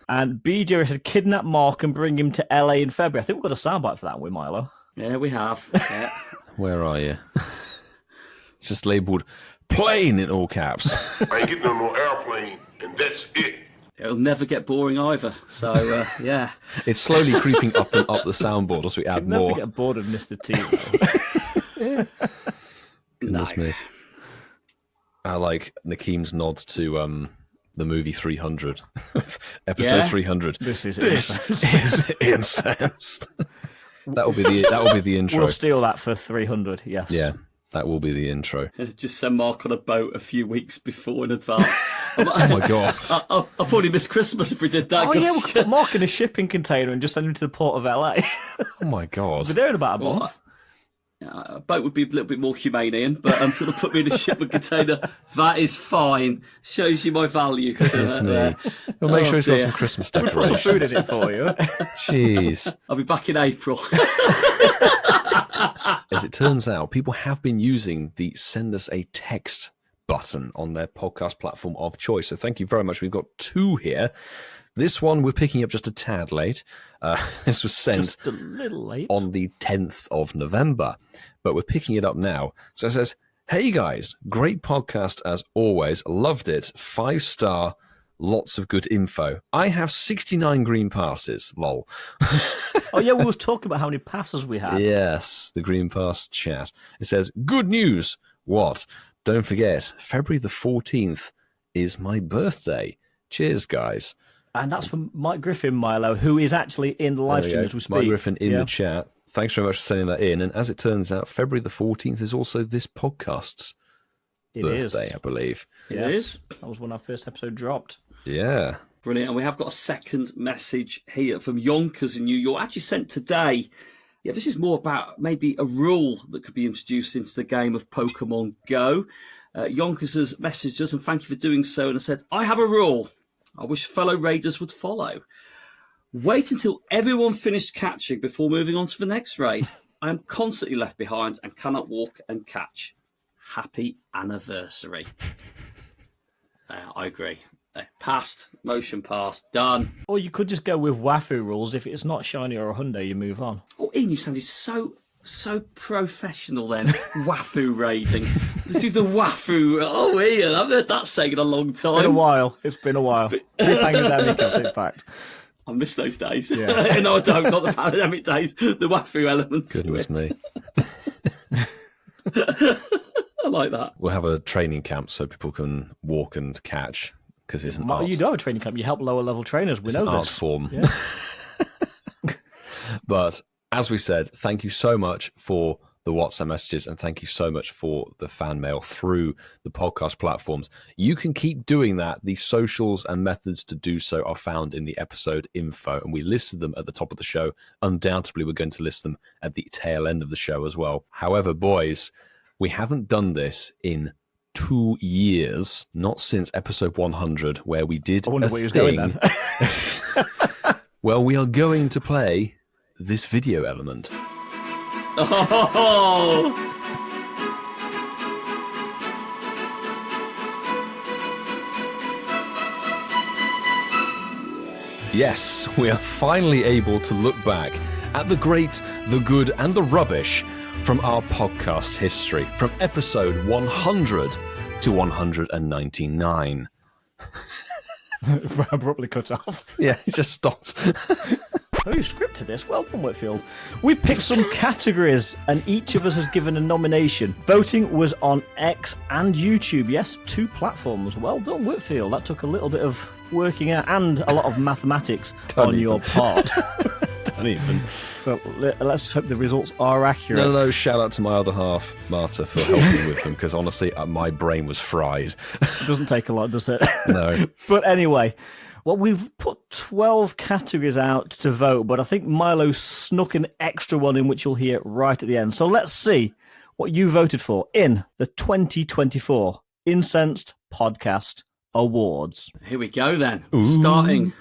And BJ said, kidnap Mark and bring him to LA in February. I think we've got a soundbite for that, haven't we, Milo? Yeah, we have. Yeah. Where are you? It's just labelled plane in all caps. I ain't getting on no airplane, and that's it. It'll never get boring either. So, yeah. It's slowly creeping up and up the soundboard as we add You'll never more. get bored of Mr. T. Goodness me. I like Nakeem's nod to the movie 300. Episode Yeah. 300. This is is incensed. That will be the intro. We'll steal that for 300, yes. Yeah, that will be the intro. Just send Mark on a boat a few weeks before in advance. Oh my god. I'll probably miss Christmas if we did that. Oh, yeah, we'll put Mark in a shipping container and just send him to the port of LA. Oh my god. We're there in about a Well, month. A boat would be a little bit more humane, Ian, but if you want to put me in a shipping container, that is fine. Shows you my value. Goodness me. We'll make sure he's got dear. some Christmas Put some decorations. food in it for you. Jeez. I'll be back in April. As it turns out, people have been using the send us a text button on their podcast platform of choice. So thank you very much. We've got 2 here. This one we're picking up just a tad late. This was sent Just a little late. on the 10th of November, but we're picking it up now. So it says, hey guys, great podcast as always. Loved it. 5-star. Lots of good info. I have 69 green passes. Lol. Oh, yeah, we was talking about how many passes we had. Yes, the Green Pass chat. It says, good news. What? Don't forget, February the 14th is my birthday. Cheers, guys. And that's from Mike Griffin, Milo, who is actually in the live There we stream go. as we speak. Mike Griffin in Yeah. the chat. Thanks very much for sending that in. And as it turns out, February the 14th is also this podcast's It is. birthday, I believe. It Yes. is. That was when our first episode dropped. Yeah. Brilliant. And we have got a second message here from Yonkers in New York, actually sent today. Yeah, this is more about maybe a rule that could be introduced into the game of Pokemon Go. Yonkers has messaged us, and thank you for doing so, and said, I have a rule I wish fellow raiders would follow. Wait until everyone finished catching before moving on to the next raid. I am constantly left behind and cannot walk and catch. Happy anniversary. I agree. Passed, motion passed, done. Or you could just go with Wafu rules. If it's not shiny or a hundo, you move on. Oh, Ian, you sounded so professional then. Wafu raiding. Let's do the Wafu. Oh, Ian, I've heard that saying in a long time. Been a while. It's been a while. Pandemic, in fact. I miss those days. Yeah. No, I don't. Not the pandemic days. The Wafu elements. Goodness me. I like that. We'll have a training camp so people can walk and catch because it's an art. You do have a training camp. You help lower level trainers. We It's know an art this. form. Yeah. But as we said, thank you so much for the WhatsApp messages, and thank you so much for the fan mail through the podcast platforms. You can keep doing that. The socials and methods to do so are found in the episode info, and we listed them at the top of the show. Undoubtedly, we're going to list them at the tail end of the show as well. However, boys, we haven't done this in 2 years, not since episode 100, where we did I wonder where he was going then. Well, we are going to play this video element. Oh! Yes, we are finally able to look back at the great, the good, and the rubbish from our podcast history, from episode 100 to 199. Abruptly cut off. Yeah, it just stopped. Oh, you scripted this. Well done, Whitfield. We've picked some categories, and each of us has given a nomination. Voting was on X and YouTube. Yes, 2 platforms. Well done, Whitfield. That took a little bit of working out and a lot of mathematics on your part. Don't even. So let's hope the results are accurate. No, shout out to my other half, Marta, for helping with them, because honestly, my brain was fried. It doesn't take a lot, does it? No. But anyway, well, we've put 12 categories out to vote, but I think Milo snuck an extra one in, which you'll hear right at the end. So let's see what you voted for in the 2024 Incensed Podcast Awards. Here we go then. Ooh. Starting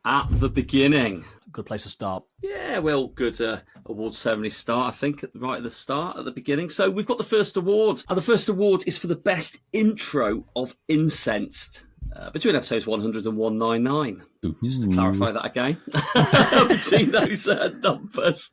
at the beginning. Good place to start. Yeah, well, good award ceremony start, I think, right at the start, at the beginning. So we've got the first award. And the first award is for the best intro of Incensed. Between episodes 100 and 199. Just to clarify that again. Between those numbers.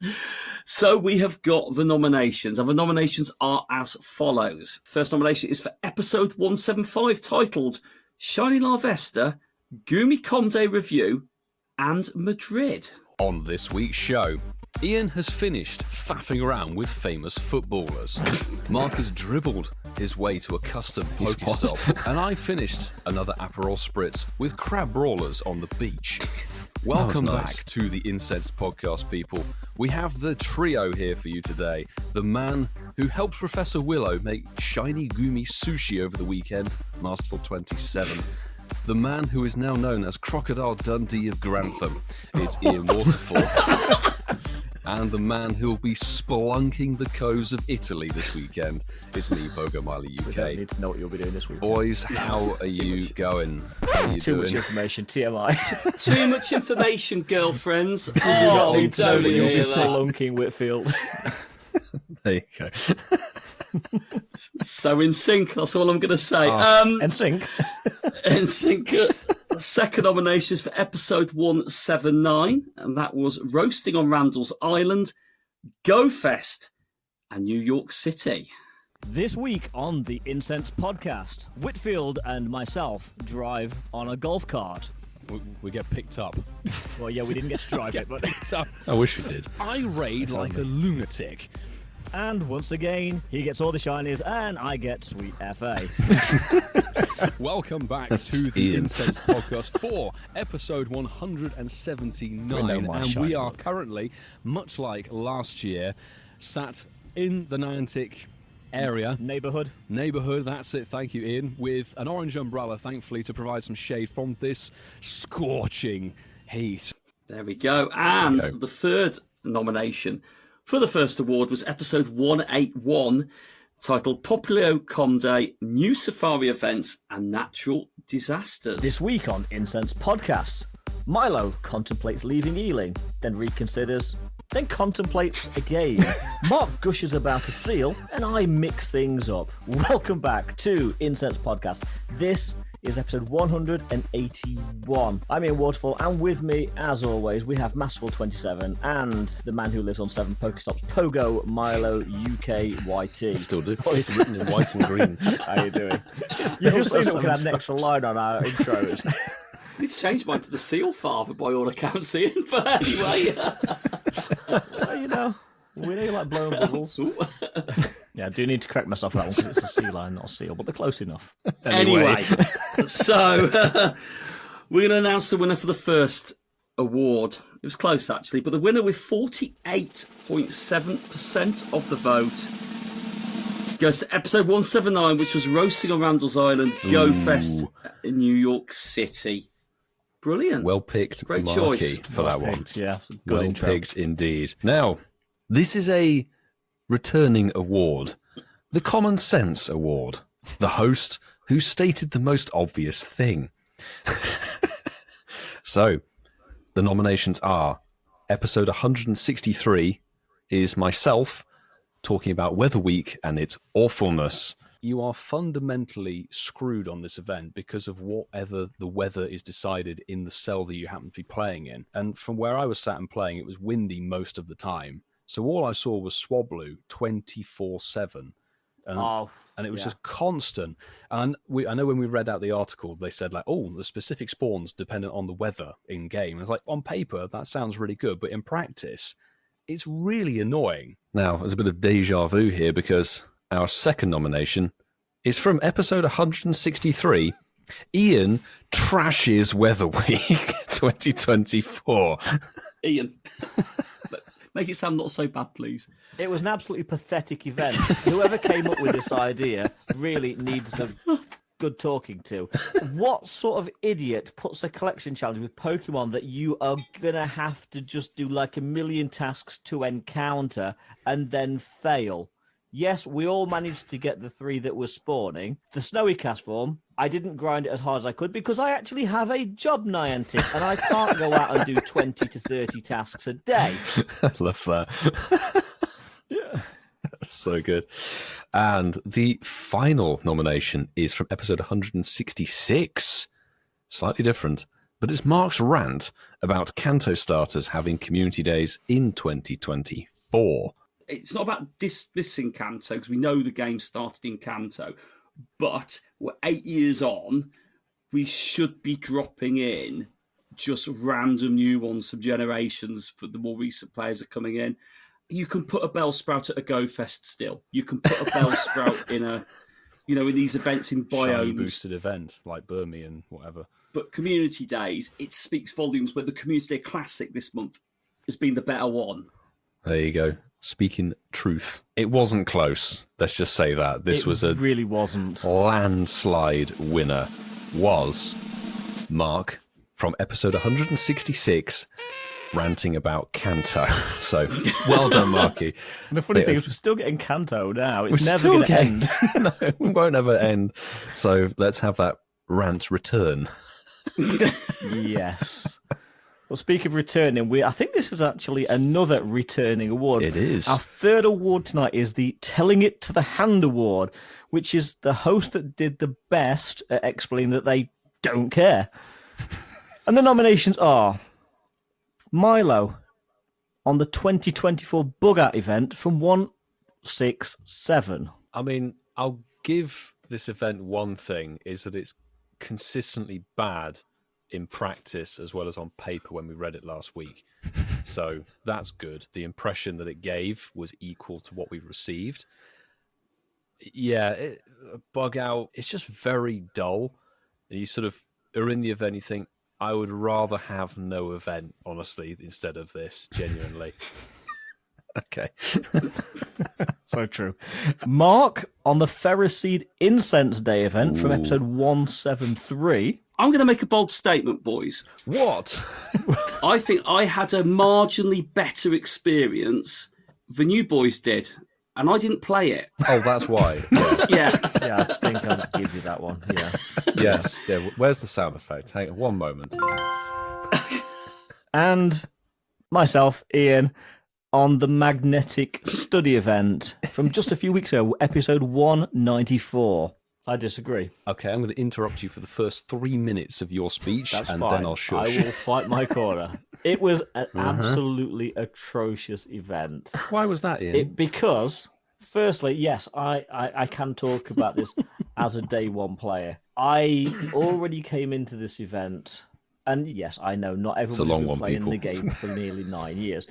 So we have got the nominations. And the nominations are as follows. First nomination is for episode 175, titled Shiny La Vesta, Gumi Comde Review, and Madrid. On this week's show, Ian has finished faffing around with famous footballers. Mark has dribbled his way to a custom Pokestop, and I finished another Aperol Spritz with crab brawlers on the beach. Welcome back to the Incensed Podcast, people. We have the trio here for you today. The man who helped Professor Willow make shiny gumi sushi over the weekend, Masterful 27. The man who is now known as Crocodile Dundee of Grantham. It's Ian Waterfall. And the man who will be spelunking the coves of Italy this weekend. It's me, PoGoMiloUK. We don't need to know what you'll be doing this weekend. Boys, how are you going? How are you Too doing? much information, TMI. Too much information, girlfriends. Do not need to know don't what you'll be hear that. spelunking, Whitfield. There you go. So in sync, that's all I'm going to say. And sync. In sync. Second nominations for episode 179, and that was Roasting on Randall's Island, Go Fest, and New York City. This week on the Incensed Podcast, Whitfield and myself drive on a golf cart. We get picked up. Well, yeah, we didn't get to drive it, but... I wish we did. I raid like a lunatic. And once again, he gets all the shinies, and I get sweet FA. Welcome back That's to just the Ian. Incensed Podcast for episode 179. And shiny we are look. currently, much like last year, sat in the Niantic area. Neighbourhood, That's it, thank you, Ian, with an orange umbrella, thankfully, to provide some shade from this scorching heat. There we go. And the third nomination for the first award was episode 181, titled Populio Comde, New Safari Events and Natural Disasters. This week on Incensed Podcast, Milo contemplates leaving Ealing, then reconsiders, then contemplates again. Mark gushes about a seal, and I mix things up. Welcome back to Incensed Podcast. This is episode 181. I'm Ian Waterfall, and with me, as always, we have Masterful 27 and the man who lives on 7 Pokestops, PoGoMiloUK YT. I still do. It's written in white and green. How are you doing? You've just seen that we can have an extra line on our intros. He's changed mine to the Seal Father by all accounts, Ian, but anyway. Well, you know, we know you like blowing bubbles. Yeah, I do need to correct myself on that one because it's a sea line, not a seal, but they're close enough. Anyway, so we're going to announce the winner for the first award. It was close, actually, but the winner with 48.7% of the vote goes to episode 179, which was Roasting on Randall's Island, Go Fest in New York City. Brilliant. Well picked, Great Marky, choice. for that one. Yeah, well picked indeed. Now, this is a returning award, the Common Sense Award. The host who stated the most obvious thing. So, the nominations are episode 163 is myself talking about Weather Week and its awfulness. You are fundamentally screwed on this event because of whatever the weather is decided in the cell that you happen to be playing in. And from where I was sat and playing, it was windy most of the time. So all I saw was Swablu 24/7. And it was just constant. And I know when we read out the article, they said like, oh, the specific spawns dependent on the weather in game. And it's like, on paper, that sounds really good. But in practice, it's really annoying. Now, there's a bit of deja vu here because our second nomination is from episode 163. Ian trashes Weather Week 2024. Ian, make it sound not so bad, please. It was an absolutely pathetic event. Whoever came up with this idea really needs some good talking to. What sort of idiot puts a collection challenge with Pokemon that you are going to have to just do like a million tasks to encounter and then fail? Yes, we all managed to get the 3 that were spawning. The Snowy Cast form, I didn't grind it as hard as I could because I actually have a job, Niantic, and I can't go out and do 20 to 30 tasks a day. I love that. Yeah. So good. And the final nomination is from episode 166. Slightly different, but it's Mark's rant about Kanto starters having community days in 2024. It's not about dismissing Kanto, because we know the game started in Kanto, but we're 8 years on. We should be dropping in just random new ones from generations for the more recent players that are coming in. You can put a Bellsprout at a Go Fest still. You can put a Bellsprout in in these events in biomes. Shiny boosted event like Burmy and whatever. But community days, it speaks volumes where the Community Day Classic this month has been the better one. There you go. Speaking truth. It wasn't close. Let's just say that. This was a really wasn't. Landslide winner was Mark from episode 166, ranting about Kanto. So, well done, Marky. And the funny thing is we're still getting Kanto now. It's We're never still going to getting- end. No, it won't ever end. So, let's have that rant return. Yes. Well, speaking of returning, I think this is actually another returning award. It is. Our third award tonight is the Telling It to the Hand Award, which is the host that did the best at explaining that they don't care. And the nominations are Milo on the 2024 Bug Out event from 167. I mean, I'll give this event one thing, is that it's consistently bad in practice as well as on paper when we read it last week. So that's good. The impression that it gave was equal to what we received. Yeah, Bug Out, it's just very dull. You sort of are in the event, you think, I would rather have no event, honestly, instead of this, genuinely. Okay. So true. Mark on the Ferroseed Incensed Day event from episode 173. I'm going to make a bold statement, boys. What? I think I had a marginally better experience than you boys did, and I didn't play it. Oh, that's why. Yeah. Yeah, I think I'll give you that one. Yeah. Yes. Yeah. Where's the sound effect? Hang on one moment. And myself, Ian, on the Magnetic Study event from just a few weeks ago, episode 194. I disagree. Okay, I'm going to interrupt you for the first 3 minutes of your speech, That's and fine. then I'll shush. I will fight my corner. It was an absolutely atrocious event. Why was that, Ian? Because, firstly, yes, I can talk about this as a day one player. I already came into this event, and yes, I know not everyone's been playing the game for nearly 9 years.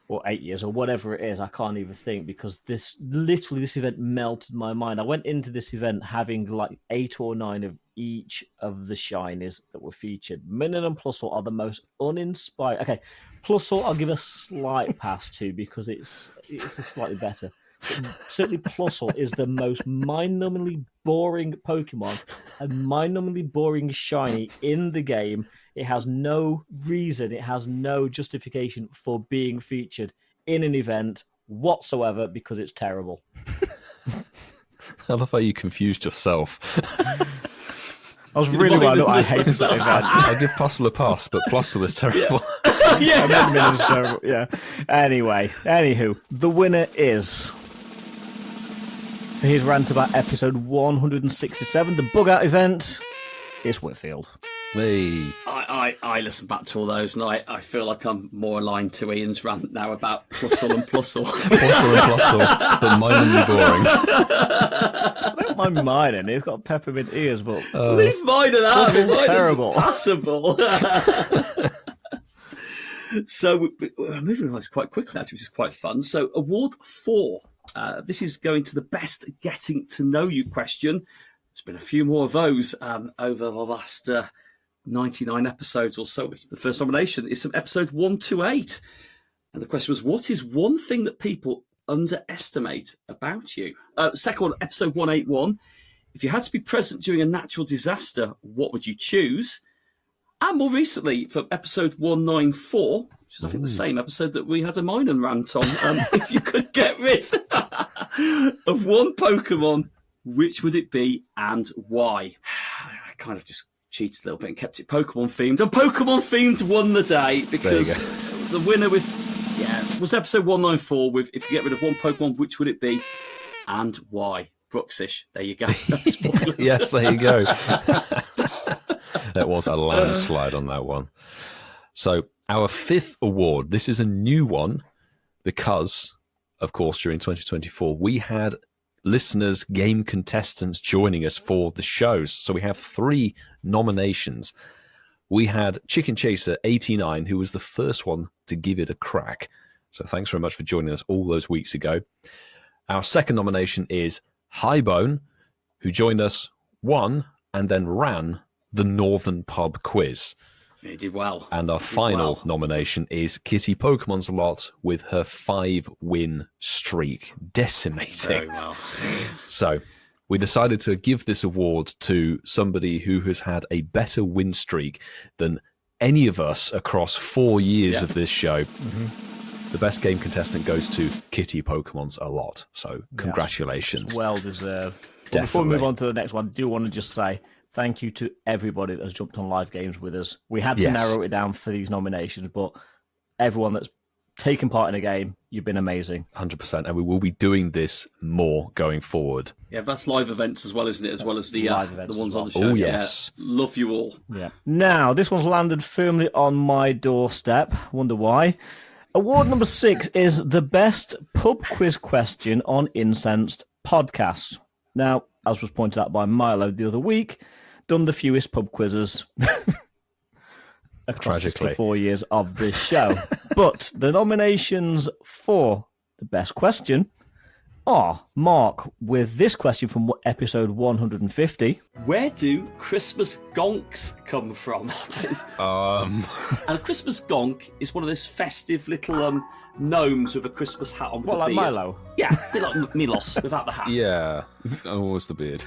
Or 8 years, or whatever it is, I can't even think, because this event melted my mind. I went into this event having like 8 or 9 of each of the shinies that were featured. Minun and Plusle are the most uninspired. Okay, Plusle I'll give a slight pass to because it's a slightly better. But certainly Plusle is the most mind-numbingly boring Pokemon and mind-numbingly boring shiny in the game. It has no reason, it has no justification for being featured in an event whatsoever because it's terrible. I love how you confused yourself. I was really well. I hate that event. I give Plusle a pass, but Plusle is terrible. Yeah, Minun's terrible. Yeah. Anyway, anywho, the winner is, for his rant about episode 167, the bug out event, it's Whitfield. Hey. I listen back to all those, and I feel like I'm more aligned to Ian's rant now about Plusle and Plusle. Plusle and Plusle, but minorly boring. I don't mind mine, it's got peppermint ears, but leave mine out. Plusle's terrible. Passable. So we're moving on this quite quickly, actually, which is quite fun. So award 4. This is going to the best getting to know you question. There's been a few more of those over the last 99 episodes or so. The first nomination is from episode 128. And the question was, what is one thing that people underestimate about you? Second one, episode 181. If you had to be present during a natural disaster, what would you choose? And more recently, from episode 194, which is I think the same episode that we had a Minun rant on, if you could get rid of one Pokemon, which would it be and why? I kind of just cheated a little bit and kept it Pokemon themed. And Pokemon themed won the day because the winner was episode 194 with if you get rid of one Pokemon, which would it be and why? Brooksish. There you go. Yes, there you go. There was a landslide on that one. So our 5th award, this is a new one because, of course, during 2024, we had listeners, game contestants joining us for the shows. So we have 3 nominations. We had Chicken Chaser 89, who was the first one to give it a crack. So thanks very much for joining us all those weeks ago. Our second nomination is Highbone, who joined us, won, and then ran the Northern Pub Quiz. He did well. And our final nomination is Kitty Pokemon's Lot with her 5-win streak, decimating. Very well. So we decided to give this award to somebody who has had a better win streak than any of us across 4 years of this show. The best game contestant goes to Kitty Pokemon's a Lot. So congratulations. It's well deserved. Before we move on to the next one, I do want to just say thank you to everybody that has jumped on live games with us. We had to narrow it down for these nominations, but everyone that's taken part in a game, you've been amazing. 100%. And we will be doing this more going forward. Yeah, that's live events as well, isn't it? As well as the ones on the show. Oh, yes. Yeah. Love you all. Yeah. Now, this one's landed firmly on my doorstep. Wonder why. Award number 6 is the best pub quiz question on Incensed podcast. Now, as was pointed out by Milo the other week, done the fewest pub quizzes across the 4 years of this show. But the nominations for the best question are Mark with this question from episode 150. Where do Christmas gonks come from? And a Christmas gonk is one of those festive little gnomes with a Christmas hat on. What, like beard. Milo? Yeah, a bit like Milos without the hat. Yeah, always the beard.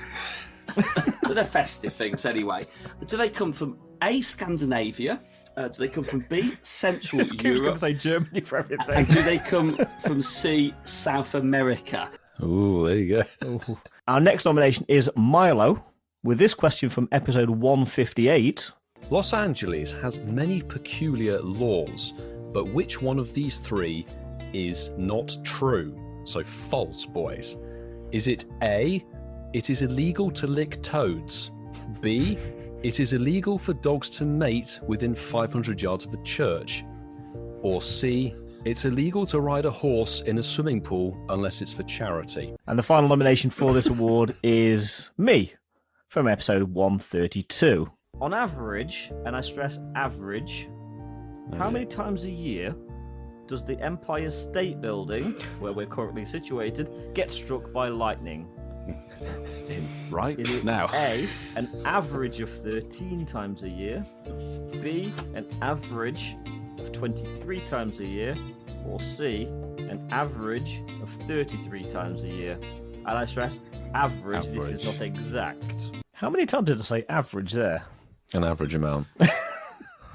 But they're festive things anyway. Do they come from A, Scandinavia? Do they come from B, Central Europe? I was going to say Germany for everything. And do they come from C, South America? Oh, there you go. Ooh. Our next nomination is Milo, with this question from episode 158. Los Angeles has many peculiar laws, but which one of these 3 is not true? So false, boys. Is it A, it is illegal to lick toads? B, it is illegal for dogs to mate within 500 yards of a church? Or C, it's illegal to ride a horse in a swimming pool unless it's for charity? And the final nomination for this award is me, from episode 132. On average, and I stress average, how many times a year does the Empire State Building, where we're currently situated, get struck by lightning? Right Is it now. A, an average of 13 times a year, B, an average of 23 times a year, or C, an average of 33 times a year? And I stress average. This is not exact. How many times did I say average there? An average amount.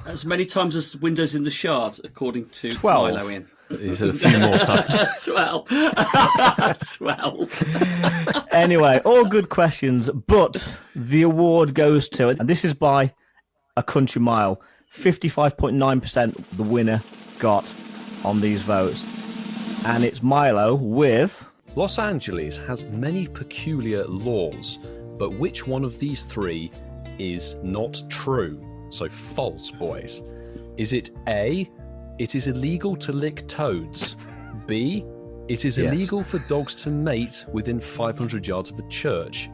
As many times as Windows in the Shard, according to 12. Milo Ian. It's a few more times. 12. 12. Anyway, all good questions, but the award goes to, and this is by a country mile, 55.9% the winner got on these votes. And it's Milo with... Los Angeles has many peculiar laws, but which one of these three is not true? So false, boys. Is it A, it is illegal to lick toads? B, it is illegal for dogs to mate within 500 yards of a church?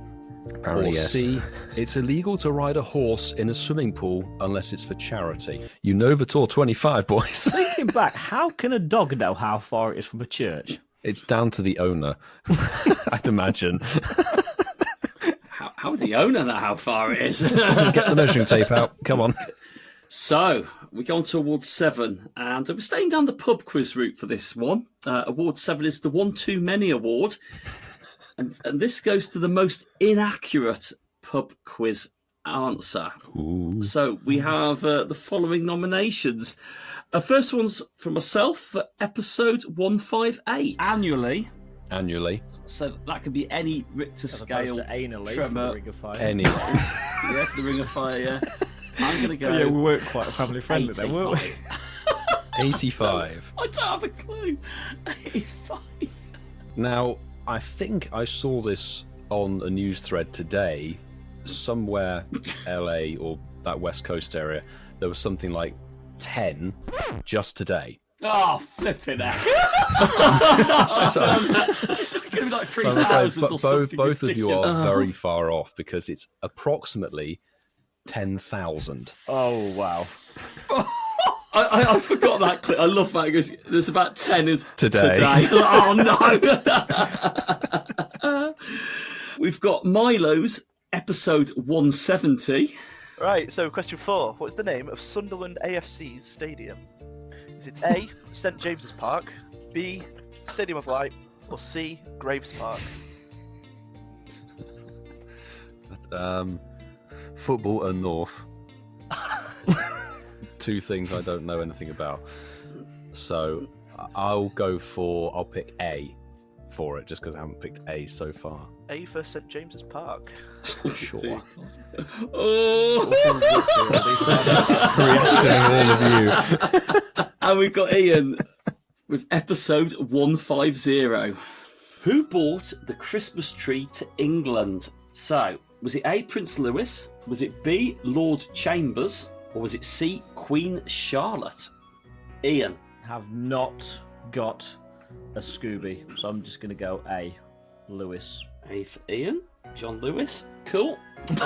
Apparently, or yes. C, it's illegal to ride a horse in a swimming pool unless it's for charity? You know the tour 25, boys. Thinking back, how can a dog know how far it is from a church? It's down to the owner, I'd imagine. How would the owner know how far it is? Get the measuring tape out. Come on. So, we go on to Award 7, and we're staying down the pub quiz route for this one. Award 7 is the One Too Many Award, and this goes to the most inaccurate pub quiz answer. Ooh. So, we have the following nominations. First one's for myself for episode 158. Annually. So that could be any Richter scale. Anally, tremor. for the Ring of Fire. Any. Yeah, for the Ring of Fire, yeah. I'm going to go. Yeah, we weren't quite family friendly then, weren't we? 85. I don't have a clue. 85. Now, I think I saw this on a news thread today, somewhere LA or that West Coast area. There was something like 10 just today. Oh, flipping heck. It's going to be like 3,000 or something. Both of you are ridiculous. very far off because it's approximately 10,000. Oh, wow. I forgot that clip. I love that. It goes, there's about 10 Today. Oh, no. We've got Milo's episode 170. Right, so question 4. What's the name of Sunderland AFC's stadium? Is it A, St James's Park, B, Stadium of Light, or C, Graves Park? Football and North. Two things I don't know anything about. So I'll pick A for it, just because I haven't picked A so far. A for St James's Park. Sure. Oh. Reacting all of you. And we've got Ian with episode 150. Who brought the Christmas tree to England? So, was it A, Prince Louis? Was it B, Lord Chambers? Or was it C, Queen Charlotte? Ian. Have not got a Scooby, so I'm just going to go A, Lewis. A for Ian. John Lewis. Cool. Play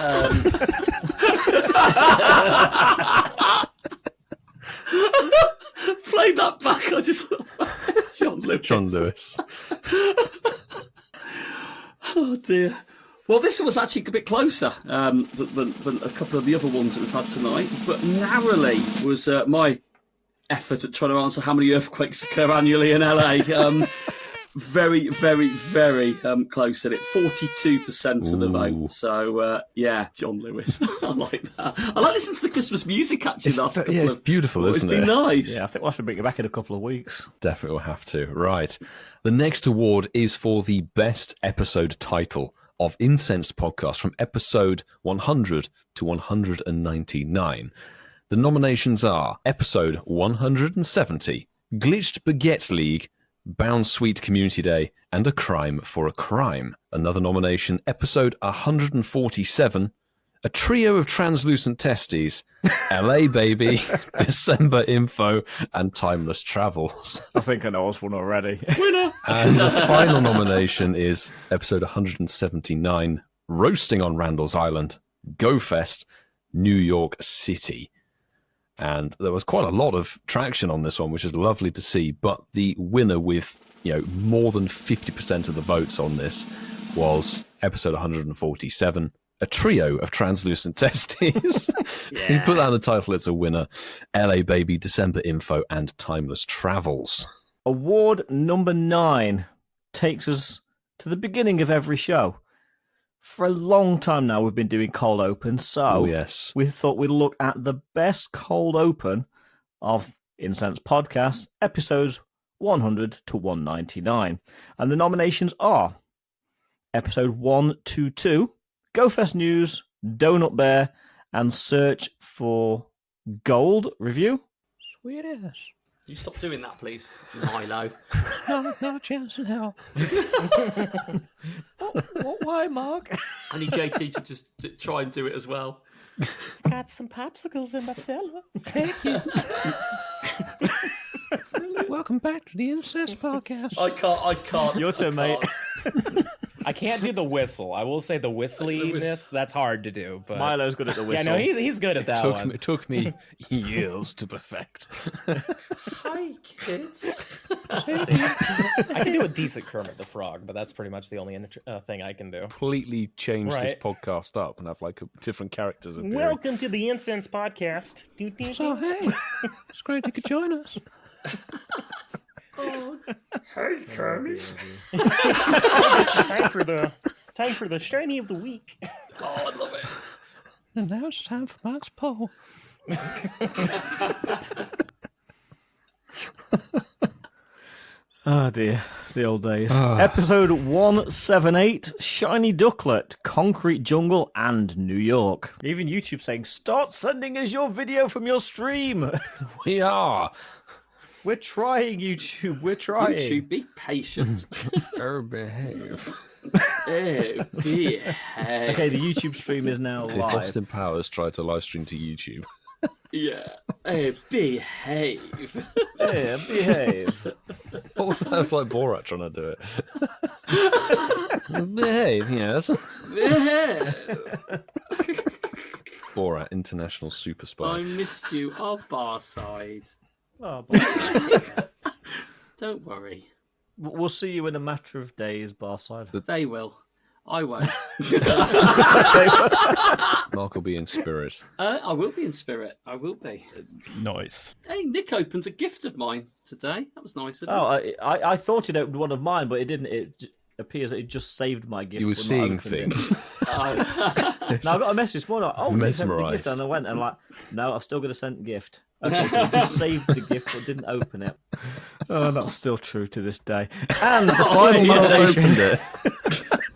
that back. I just John Lewis. John Lewis. Oh dear. Well, this was actually a bit closer than a couple of the other ones that we've had tonight, but narrowly was my effort at trying to answer how many earthquakes occur annually in LA. Very, very, very close at it. 42% of the vote. So, yeah, John Lewis. I like that. I like listening to the Christmas music, actually. It's beautiful, isn't it? It's been nice. Yeah, I think we'll have to bring it back in a couple of weeks. Definitely will have to. Right. The next award is for the best episode title of Incensed podcast from episode 100 to 199. The nominations are episode 170, Glitched Baguette League, Bound Sweet Community Day, and A Crime for a Crime. Another nomination, episode 147, A Trio of Translucent Testes, LA Baby, December Info, and Timeless Travels. I think I know us one already. Winner! And the final nomination is episode 179, Roasting on Randall's Island, Go Fest, New York City. And there was quite a lot of traction on this one, which is lovely to see. But the winner with, more than 50% of the votes on this was episode 147, a trio of translucent testes. You put that in the title, it's a winner. LA Baby, December Info, and Timeless Travels. Award number 9 takes us to the beginning of every show. For a long time now, we've been doing cold open, so yes, we thought we'd look at the best cold open of Incensed podcast, episodes 100 to 199. And the nominations are episode 122, Go Fest News, Donut Bear, and Search for Gold review. Sweet ass. You stop doing that, please, Milo. No chance in hell. Why, Mark? I need JT to just try and do it as well. Got some popsicles in my cellar. Thank you. Welcome back to the Incest podcast. I can't. Your turn, mate. I can't do the whistle. I will say the whistliness, that's hard to do. But Milo's good at the whistle. Yeah, no, he's good at that one. It took me years to perfect. Hi, kids. I can do a decent Kermit the Frog, but that's pretty much the only thing I can do. Completely change this Right. podcast up and have like different characters appearing. Welcome to the Incense Podcast. So, hey, it's great you could join us. Hey, Kermit. This is time for the shiny of the week. Oh, I love it. And now it's time for Mark's poll. Oh dear, the old days. Episode 178, Shiny Ducklet, Concrete Jungle, and New York. Even YouTube saying, start sending us your video from your stream. We are. We're trying, YouTube. We're trying. YouTube, be patient. Behave. Behave. Okay, the YouTube stream is now If live. Austin Powers tried to live stream to YouTube. Yeah. Behave. Yeah, behave. That's like Borat trying to do it. Behave, yes. Borat, international super spy. I missed you, our bar side. Oh, Don't worry. we'll see you in a matter of days, Barside. They will. I won't. Mark will be in spirit. I will be in spirit. I will be. Nice. Hey, Nick opened a gift of mine today. That was nice of him. Oh, I thought it opened one of mine, but it didn't. It appears that it just saved my gift. You were when I seeing opened it. things. Now I got a message this morning. Oh, they sent me the gift, Mesmerised. and I went and like, no, I've still got to send the gift. Okay, so it just saved the gift but didn't open it. Oh, that's still true to this day. And the final nomination. Opened it.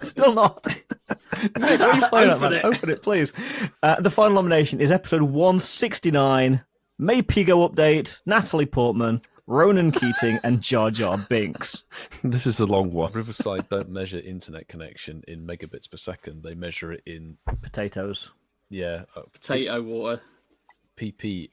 Still not. Nick, what are you playing at, man? Open it, please. The final nomination is episode 169. May Pigo update. Natalie Portman, Ronan Keating, and Jar Jar Binks. This is a long one. Riverside don't measure internet connection in megabits per second. They measure it in potatoes. Yeah, potato water. PPS,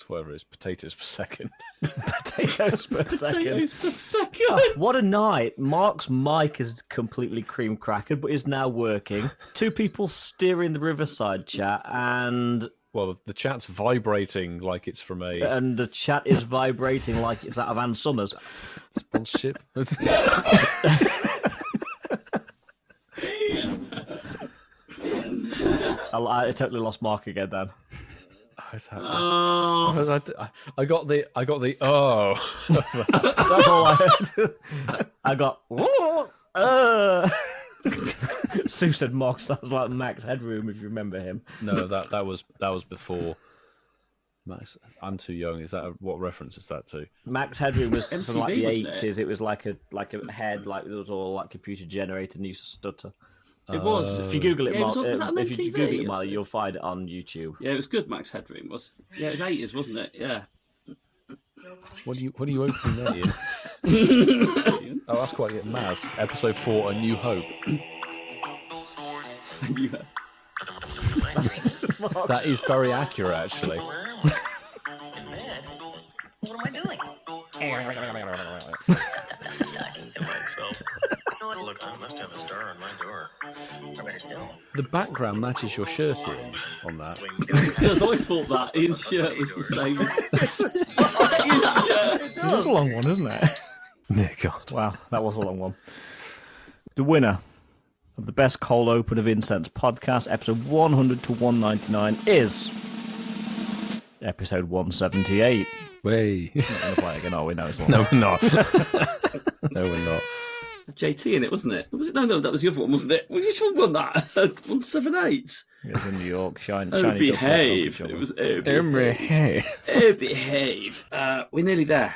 whatever it is, potatoes per second. Potatoes per second. Potatoes per second. Oh, what a night. Mark's mic is completely cream crackered, but is now working. 2 people steering the Riverside chat, and... Well, the chat's vibrating like it's from a... And the chat is vibrating like it's that of Ann Summers. Sponsorship? I totally lost Mark again then. Oh. I got the oh. That's all I heard. I got Sue said Mark sounds like Max Headroom, if you remember him. No, that was before Max. I'm too young. Is that what reference is that to? Max Headroom was MTV, from like the wasn't 80s. It was like a head, like it was all like computer generated and used to stutter. It was. If you Google it, Yeah, was Mark, that on if you MTV, Google it, or Mark, something? you'll find it on YouTube. Yeah, it was good. Max Headroom was. Yeah, it was 80s, wasn't it? Yeah. What are you opening there, Ian? Oh, that's quite it. Maz, episode 4, A New Hope. That is very accurate, actually. What am I doing? Talking to myself. Look, I must have a star on my door. Or better still. The background matches your shirt, Ian, on that. Because I thought that Ian's shirt was the same. Ian's shirt. It was a long one, isn't it? Yeah, God. Wow, that was a long one. The winner of the best cold open of Incensed podcast, episode 100 to 199, is episode 178. Way. We're not going to play it again, are we? No, it's not. No, we're not. No, we're not. JT in it, wasn't it? Was it? No, that was the other one, wasn't it? Which one won that? 178. It was in New York. Shiny. Behave. It was behave. Behave. We're nearly there.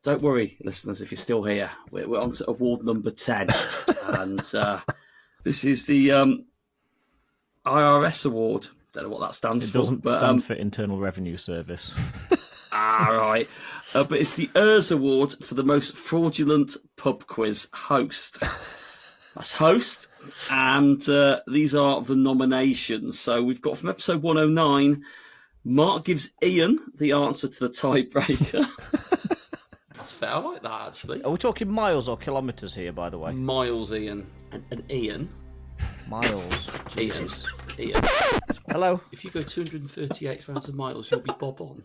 Don't worry, listeners, if you're still here. We're on to award number 10. And this is the IRS award. Don't know what that stands for. It doesn't stand for Internal Revenue Service. Right. But it's the ERS Award for the most fraudulent pub quiz host. That's host. And these are the nominations. So we've got from episode 109, Mark gives Ian the answer to the tiebreaker. That's fair. I like that, actually. Are we talking miles or kilometres here, by the way? Miles, Ian. And Ian. Miles. Jesus. Ian. Hello. If you go 238,000 miles, you'll be bob on.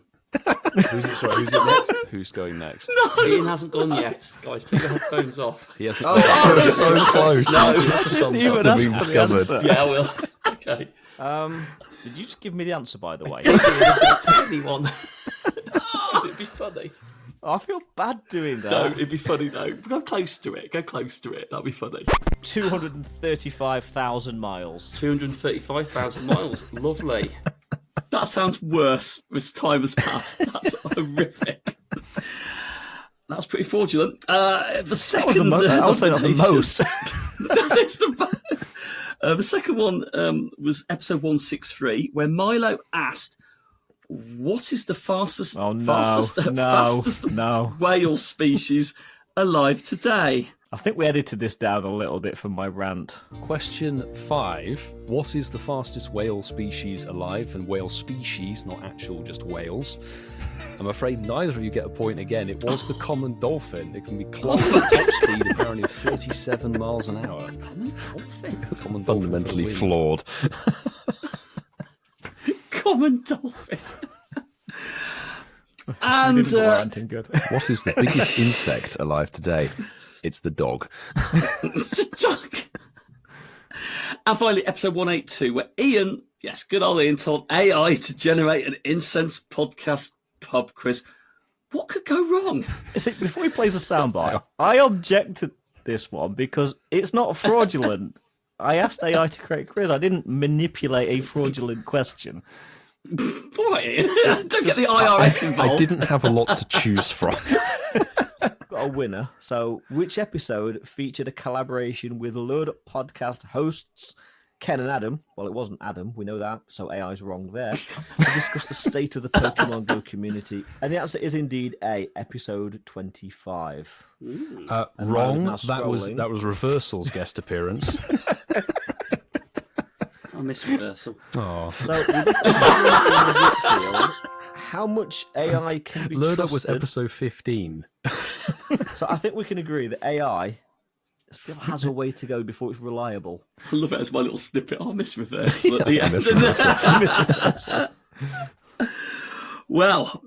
Who's it next? Who's going next? No. Ian hasn't gone yet. Guys, take your headphones off. He hasn't gone. So close. No. Being discovered. Yeah, I will. Okay. Did you just give me the answer, by the way? Anyone? It'd be funny. I feel bad doing that. Don't. It'd be funny, though. Go close to it. That'd be funny. 235,000 miles. 235,000 miles. Lovely. That sounds worse as time has passed. That's horrific. That's pretty fraudulent. The second... I would say that's the most. That is the most. The second one was episode 163, where Milo asked, what is the fastest whale species alive today? I think we edited this down a little bit from my rant. Question 5. What is the fastest whale species alive? And whale species, not actual, just whales. I'm afraid neither of you get a point again. It was the common dolphin. It can be clocked at top speed apparently of 37 miles an hour. Common dolphin? Common fundamentally flawed. Common dolphin. And what is the biggest insect alive today? It's the dog. It's the dog. And finally, episode 182, where Ian, yes, good old Ian, told AI to generate an Incensed podcast pub quiz. What could go wrong? See, before he plays the soundbite, I object to this one because it's not fraudulent. I asked AI to create a quiz. I didn't manipulate a fraudulent question. Boy, don't get the IRS involved. I didn't have a lot to choose from. Got a winner. So, which episode featured a collaboration with Lord podcast hosts Ken and Adam? Well, it wasn't Adam, we know that, so AI's wrong there. To discuss the state of the Pokemon Go community, and the answer is indeed A, episode 25. Wrong. That was Reversal's guest appearance. I miss Reversal. Oh. So, how much AI can be Lurdock trusted? was episode 15. So I think we can agree that AI still has a way to go before it's reliable. I love it as my little snippet. I miss Reversal at the end. Well,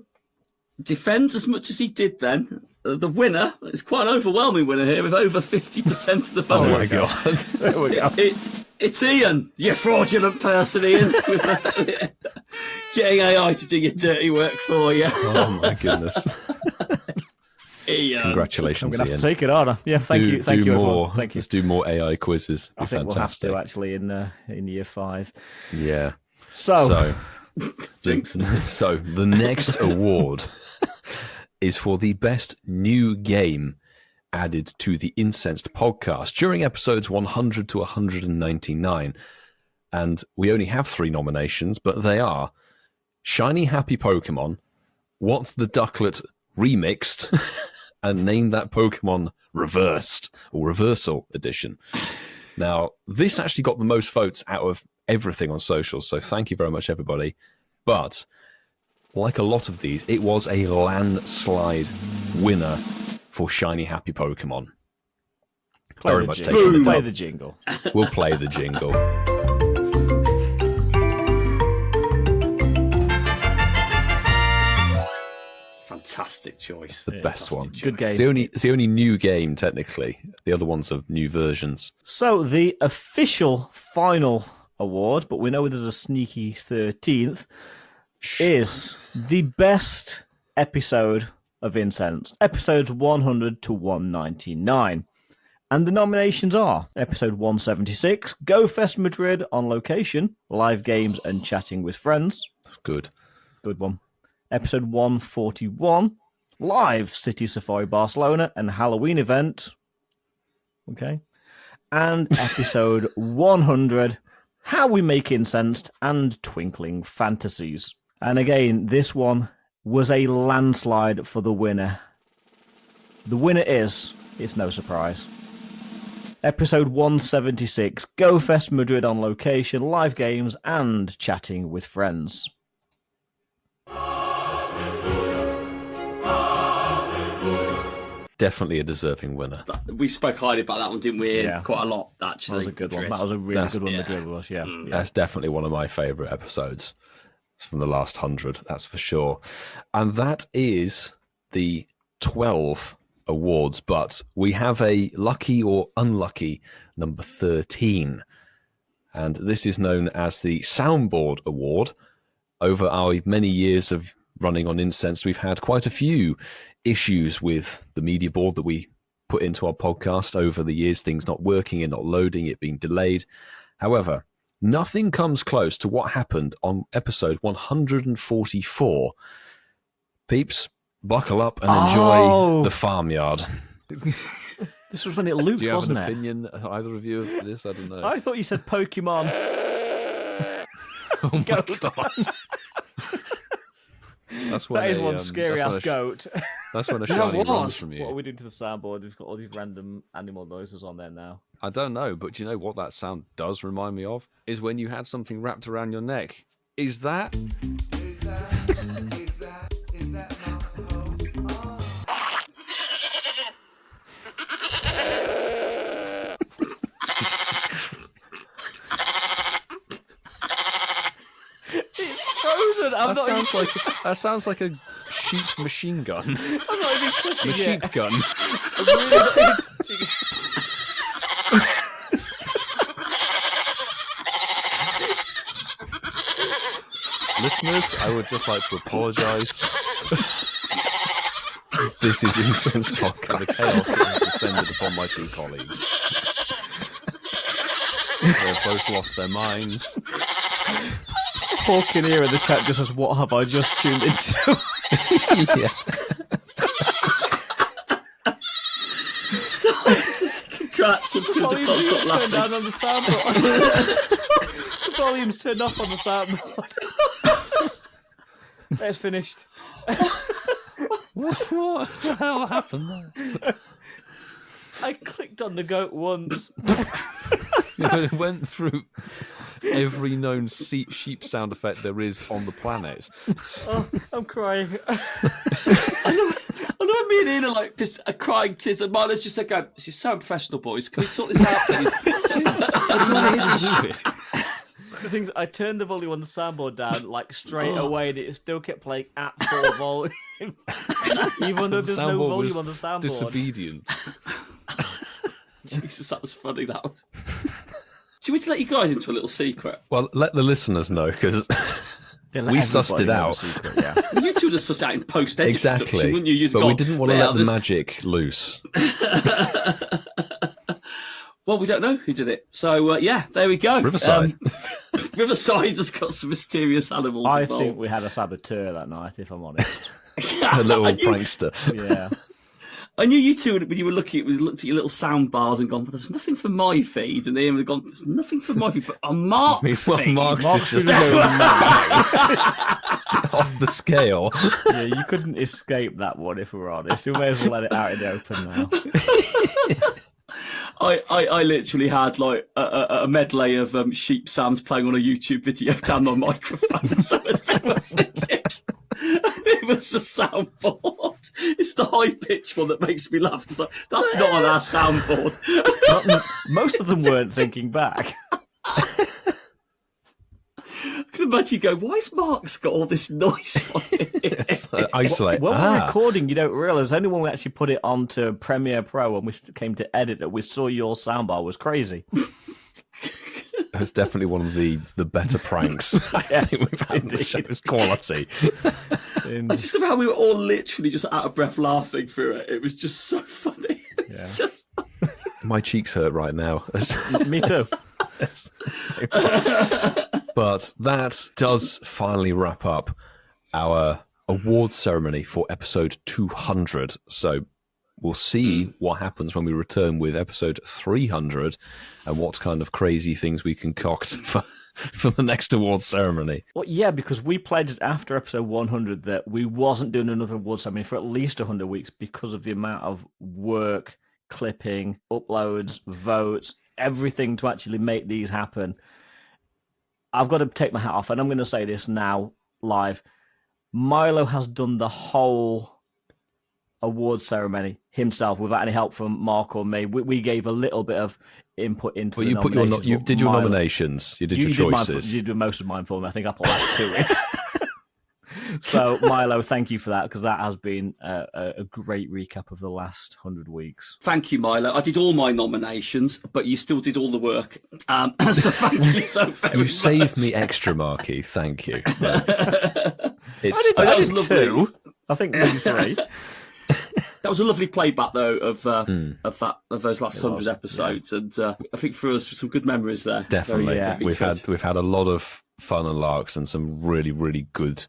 defend as much as he did then. The winner is quite an overwhelming winner here with over 50% of the vote. Oh my god. There we go. It's Ian, you fraudulent person, Ian. Getting AI to do your dirty work for you. Oh my goodness. Ian. Congratulations, I'm going to Ian. have to take it, aren't I? Yeah, thank you, more. everyone. Thank you. Let's do more AI quizzes. I think fantastic. we'll have to actually in year 5. Yeah. So the next award is for the best new game added to the Incensed podcast during episodes 100 to 199. And we only have 3 nominations, but they are Shiny Happy Pokemon, What the Ducklet Remixed, and Name That Pokemon Reversed, or Reversal Edition. Now, this actually got the most votes out of everything on socials, so thank you very much, everybody. But, like a lot of these, it was a landslide winner for Shiny Happy Pokemon. Play the jingle. We'll play the jingle. Fantastic choice. The best one. Good game. It's the only new game, technically. The other ones are new versions. So the official final award, but we know there's a sneaky 13th, is the best episode of Incensed. Episodes 100 to 199. And the nominations are episode 176, Go Fest Madrid on location, live games and chatting with friends. Good. Good one. Episode 141, live City Safari Barcelona and Halloween event. Okay. And episode 100, How We Make Incensed and Twinkling Fantasies. And again, this one was a landslide for the winner. The winner is, it's no surprise, episode 176, Go Fest Madrid on location, live games and chatting with friends. Definitely a deserving winner. We spoke highly about that one, didn't we? Yeah. Quite a lot, actually. That was a good one. That was a really good one. Yeah. Madrid was, yeah. That's definitely one of my favourite episodes from the last 100, that's for sure. And that is the 12 awards, but we have a lucky or unlucky number 13. And this is known as the Soundboard Award. Over our many years of running on Incensed, we've had quite a few issues with the media board that we put into our podcast over the years, things not working and not loading, it being delayed. However, nothing comes close to what happened on episode 144. Peeps, buckle up and enjoy the farmyard. This was when it looped, Do you have wasn't an it? opinion, either of you, of this? I don't know. I thought you said Pokemon. Oh my Goat. God. That's when That is a, one scary that's ass when a goat. That's when a Yeah, shiny it runs was. from What you. are we doing to the soundboard? We've got all these random animal noises on there now. I don't know, but do you know what that sound does remind me of? Is when you had something wrapped around your neck. Is that? Frozen! That sounds like a sheep machine gun. I'm not even clicking A sheep it. gun. I'm really not even touching Listeners, I would just like to apologise. This is Incensed for the Podcast. chaos that has descended upon my two colleagues. They've both lost their minds. Poor Kinnear in the chat just says, what have I just tuned into? Congrats and to the console Turned laughing. down on the soundboard. The volume's turned off on the soundboard. It's finished. What the hell happened there? I clicked on the goat once. It went through every known sheep sound effect there is on the planet. Oh, I'm crying. I know me and Ian are like are crying tears, and Milo's just like, this is so unprofessional, boys. Can we sort this out, please? I don't want to hear this shit. The thing is, I turned the volume on the soundboard down like straight away, and it still kept playing at full volume, even though there's no volume on the soundboard. Disobedient. Jesus, that was funny. That was. Do you want me to let you guys into a little secret? Well, let the listeners know, because we sussed it out. You two would have sussed out in post-edit Exactly. production, wouldn't you? You'd have But we gone, didn't want to "Well, let the this-" magic loose. Well, we don't know who did it. So, yeah, there we go. Riverside. Riverside has got some mysterious animals I involved. think we had a saboteur that night, if I'm honest. A little prankster. Yeah. I knew you two, when you were looking, looked at your little sound bars and gone, but there's nothing for my feed. And Ian would have gone, there's nothing for my feed, but on Mark's Well, feed. Mark's is just off the scale. Yeah, you couldn't escape that one, if we're honest. We may as well let it out in the open now. I literally had like a medley of sheep sounds playing on a YouTube video down my microphone. So it was the soundboard. It's the high pitch one that makes me laugh. It's like, that's not on our soundboard. Most of them weren't thinking back. I can imagine you go, why has Mark's got all this noise on it? Isolate. When we're recording, you don't realise. Only when we actually put it onto Premiere Pro and we came to edit that we saw your soundbar was crazy. It's definitely one of the better pranks I think we've had on the show's quality. I just love how we were all literally just out of breath laughing through it. It was just so funny. It's just... My cheeks hurt right now. Me too. But that does finally wrap up our award ceremony for episode 200. So we'll see what happens when we return with episode 300 and what kind of crazy things we concoct for the next award ceremony. Well, yeah, because we pledged after episode 100 that we wasn't doing another award ceremony for at least 100 weeks because of the amount of work, clipping, uploads, votes, everything to actually make these happen. I've got to take my hat off, and I'm going to say this now live. Milo has done the whole award ceremony himself without any help from Mark or me. We gave a little bit of input into the nominations. You did your nominations. You did your choices. You did most of mine for me. I think I put that to it. So, Milo, thank you for that, because that has been a great recap of the last 100 weeks. Thank you, Milo. I did all my nominations, but you still did all the work. So thank you so very much. You saved me extra, Marky. Thank you. I did lovely. 2. I think maybe 3. That was a lovely playback, though, of those last 100 episodes, and I think for us, some good memories there. Definitely, very we've good. had a lot of fun and larks and some really, really good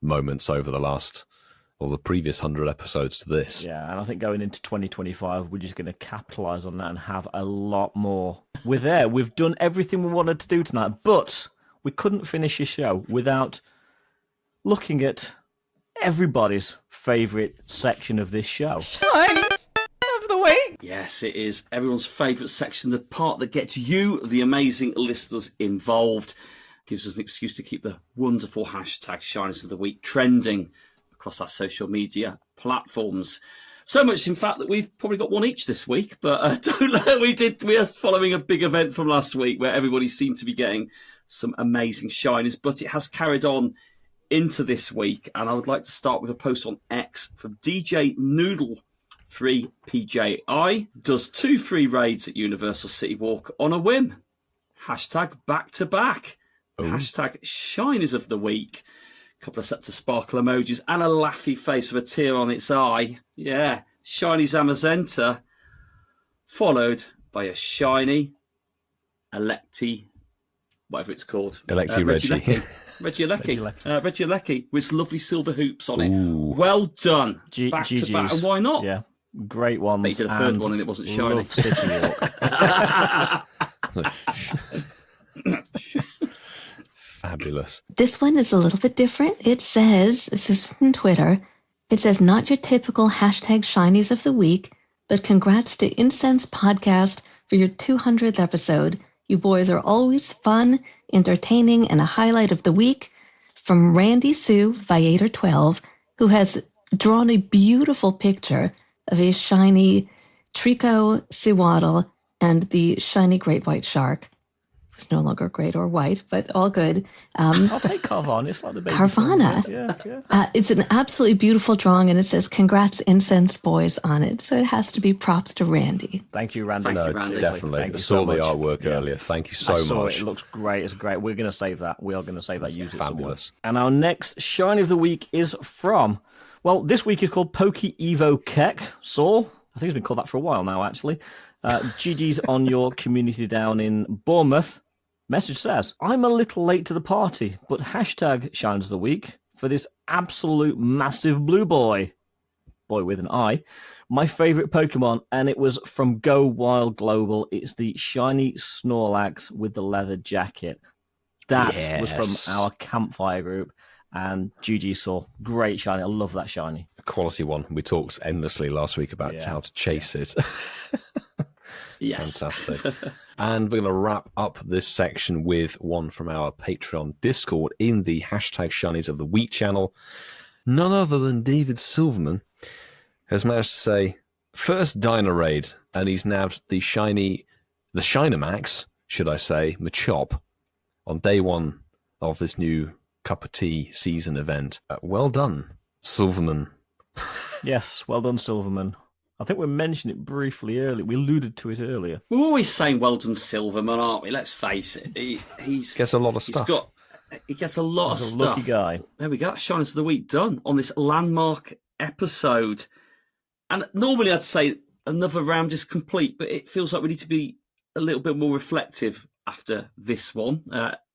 moments over the previous 100 episodes to this. Yeah, and I think going into 2025, we're just going to capitalise on that and have a lot more. We're there. We've done everything we wanted to do tonight, but we couldn't finish a show without looking at everybody's favourite section of this show. Shines of the week. Yes, it is everyone's favourite section, the part that gets you, the amazing listeners, involved. Gives us an excuse to keep the wonderful hashtag Shyness of the Week trending across our social media platforms. So much, in fact, that we've probably got one each this week. But we are following a big event from last week where everybody seemed to be getting some amazing shyness, but it has carried on into this week. And I would like to start with a post on X from DJ Noodle 3PJI. Does 2 free raids at Universal City Walk on a whim. Hashtag back to back. Hashtag Shyness of the Week. A couple of sets of sparkle emojis and a laughy face with a tear on its eye. Yeah, shiny Zamazenta. Followed by a shiny Electi, whatever it's called. Reggie. Reggie Leckie with lovely silver hoops on it. Well done. Back to back. And why not? Yeah, great ones. They did a third one and it wasn't shiny. Love City Walk. Fabulous. This one is a little bit different. It says, this is from Twitter, it says, not your typical hashtag shinies of the week, but congrats to Incensed podcast for your 200th episode. You boys are always fun, entertaining, and a highlight of the week. From Randy Sue, Viator12, who has drawn a beautiful picture of a shiny Trico Sewaddle and the shiny great white shark. It's no longer great or white, but all good. I'll take Carvana. It's like the baby. Carvana. Yeah. It's an absolutely beautiful drawing, and it says, congrats, Incensed boys, on it. So it has to be props to Randy. Thank you, Randy. Thank you, Randy. Definitely. Thank I you saw so the much. artwork earlier. Thank you so I saw much. It looks great. It's great. We're going to save that. We are going to save that. Use it somewhere. Fabulous. And our next Shine of the Week is from, well, this week is called Pokey Evo Keck. Saul, I think it's been called that for a while now, actually. GG's on your community down in Bournemouth. Message says, I'm a little late to the party, but hashtag Shines of the Week for this absolute massive blue boy with an I, my favourite Pokemon, and it was from Go Wild Global. It's the shiny Snorlax with the leather jacket. That was from our campfire group, and GG saw great shiny. I love that shiny. A quality one. We talked endlessly last week about how to chase it. Yes. Fantastic. And we're going to wrap up this section with one from our Patreon Discord in the hashtag Shinies of the Week channel. None other than David Silverman has managed to say, first Dino Raid, and he's nabbed the Shinamax, should I say, Machop, on day one of this new cup of tea season event. Well done, Silverman. Yes, well done, Silverman. I think we mentioned it briefly earlier. We alluded to it earlier. We're always saying well done, Silverman, aren't we? Let's face it. He's gets a lot of stuff. He gets a lot of He's stuff. a lucky guy. There we go. Shyness of the week done on this landmark episode. And normally I'd say another round is complete, but it feels like we need to be a little bit more reflective after this one.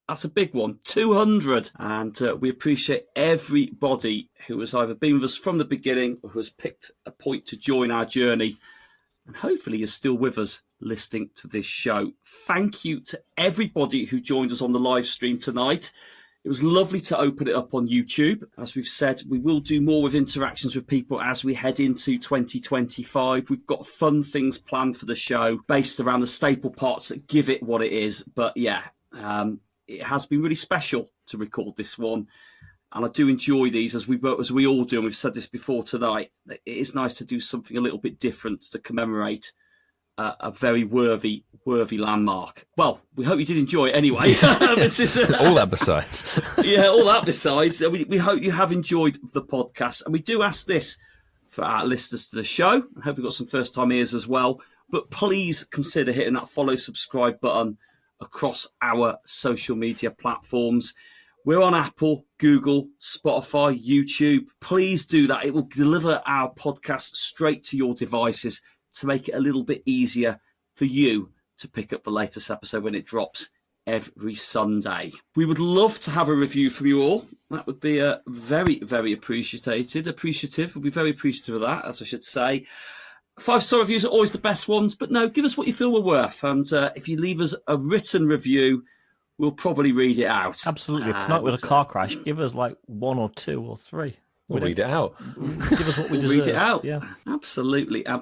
That's a big one, 200. And we appreciate everybody who has either been with us from the beginning or who has picked a point to join our journey and hopefully is still with us listening to this show. Thank you to everybody who joined us on the live stream tonight. It was lovely to open it up on YouTube. As we've said, we will do more with interactions with people as we head into 2025. We've got fun things planned for the show based around the staple parts that give it what it is. But yeah, it has been really special to record this one. And I do enjoy these as we all do. And we've said this before tonight. It is nice to do something a little bit different to commemorate a very worthy landmark. Well, we hope you did enjoy it anyway. All that besides. Yeah, all that besides. We hope you have enjoyed the podcast. And we do ask this for our listeners to the show. I hope we've got some first-time ears as well. But please consider hitting that follow, subscribe button across our social media platforms. We're on Apple, Google, Spotify, YouTube. Please do that. It will deliver our podcast straight to your devices to make it a little bit easier for you to pick up the latest episode when it drops every Sunday. We would love to have a review from you all. That would be very, very appreciative. We'd be very appreciative of that, as I should say. 5-star reviews are always the best ones, but no, give us what you feel we're worth. And if you leave us a written review, we'll probably read it out. Absolutely. If tonight was a car crash, give us like 1 or 2 or 3. We'll read it out. Give us what we deserve. Read it out. Yeah. Absolutely. And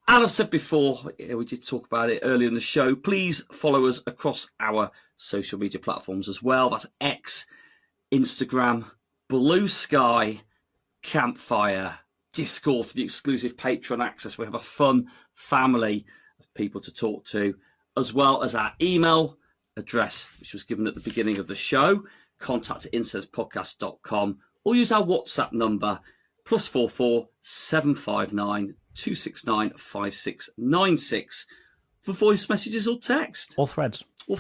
I've said before, we did talk about it earlier in the show, please follow us across our social media platforms as well. That's X, Instagram, Blue Sky, Campfire, Discord for the exclusive Patreon access. We have a fun family of people to talk to, as well as our email address, which was given at the beginning of the show, contact@incensedpodcast.com, or use our WhatsApp number, +44 759 269 5696 for voice messages or text. Or threads. Or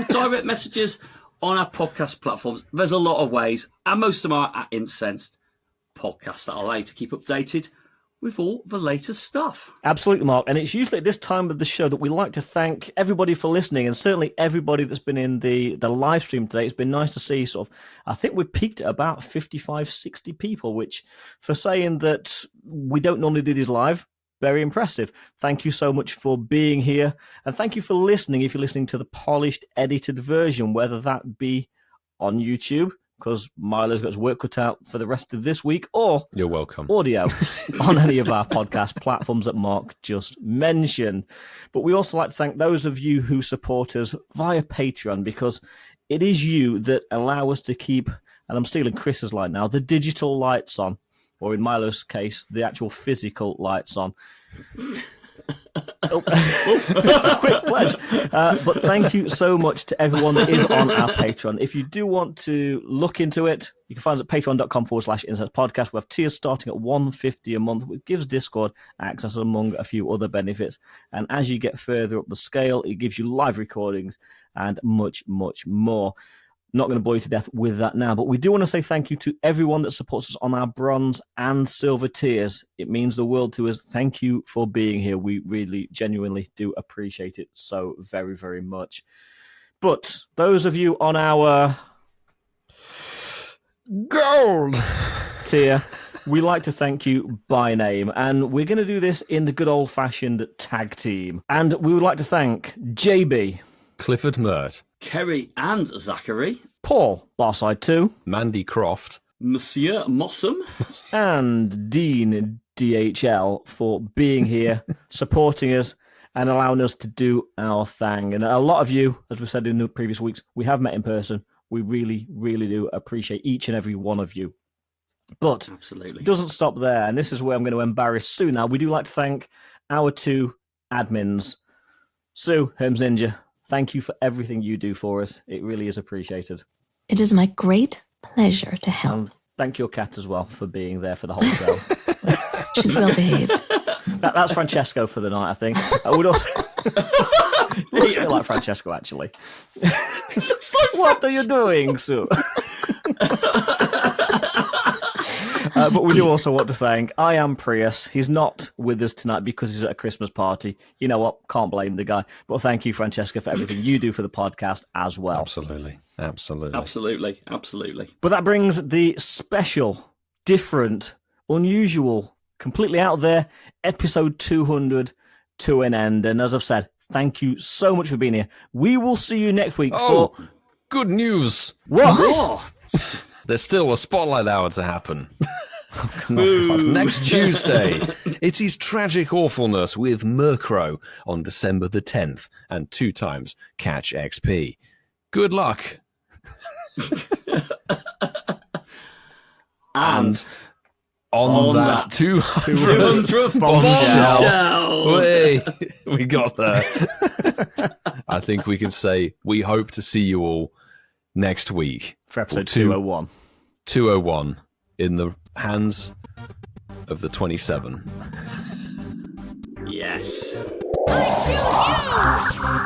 direct messages on our podcast platforms. There's a lot of ways, and most of them are at Incensed Podcast that allow you to keep updated with all the latest stuff. Absolutely, Mark. And it's usually at this time of the show that we like to thank everybody for listening, and certainly everybody that's been in the live stream today. It's been nice to see I think we peaked at about 55, 60 people, which for saying that we don't normally do these live, very impressive. Thank you so much for being here. And thank you for listening if you're listening to the polished, edited version, whether that be on YouTube, because Milo's got his work cut out for the rest of this week, or you're welcome, audio on any of our podcast platforms that Mark just mentioned. But we also like to thank those of you who support us via Patreon, because it is you that allow us to keep, and I'm stealing Chris's line now, the digital lights on, or in Milo's case, the actual physical lights on. Quick pledge. But thank you so much to everyone that is on our Patreon. If you do want to look into it, you can find us at patreon.com/Incensed Podcast. We have tiers starting at $1.50 a month, which gives Discord access among a few other benefits. And as you get further up the scale, it gives you live recordings and much, much more. Not going to bore you to death with that now, but we do want to say thank you to everyone that supports us on our bronze and silver tiers. It means the world to us. Thank you for being here. We really, genuinely do appreciate it so very, very much. But those of you on our gold tier, we like to thank you by name, and we're going to do this in the good old-fashioned tag team. And we would like to thank JB, Clifford Mert, Kerry and Zachary, Paul, Barside 2, Mandy Croft, Monsieur Mossam, and Dean DHL for being here, supporting us, and allowing us to do our thing. And a lot of you, as we said in the previous weeks, we have met in person. We really, really do appreciate each and every one of you. But absolutely, it doesn't stop there, and this is where I'm going to embarrass Sue now. We do like to thank our 2 admins. Sue, HermesNinja, Thank you for everything you do for us. It really is appreciated. It is my great pleasure to help. And thank your cat as well for being there for the whole show. She's well behaved. That's Francesco for the night, I think. I would also... looks a bit like Francesco, actually. What are you doing, Sue? But we do also want to thank I Am Prius. He's not with us tonight because he's at a Christmas party. You know what? Can't blame the guy. But thank you, Francesca, for everything you do for the podcast as well. Absolutely. But that brings the special, different, unusual, completely out there episode 200 to an end. And as I've said, thank you so much for being here. We will see you next week for... good news. What? There's still a spotlight hour to happen. Next Tuesday, it is Tragic Awfulness with Murkrow on December the 10th, and 2 times Catch XP. Good luck. And on that 200th bombshell, we got there. I think we can say we hope to see you all next week for episode 201. 201 in the hands of the 27. Yes. I choose you!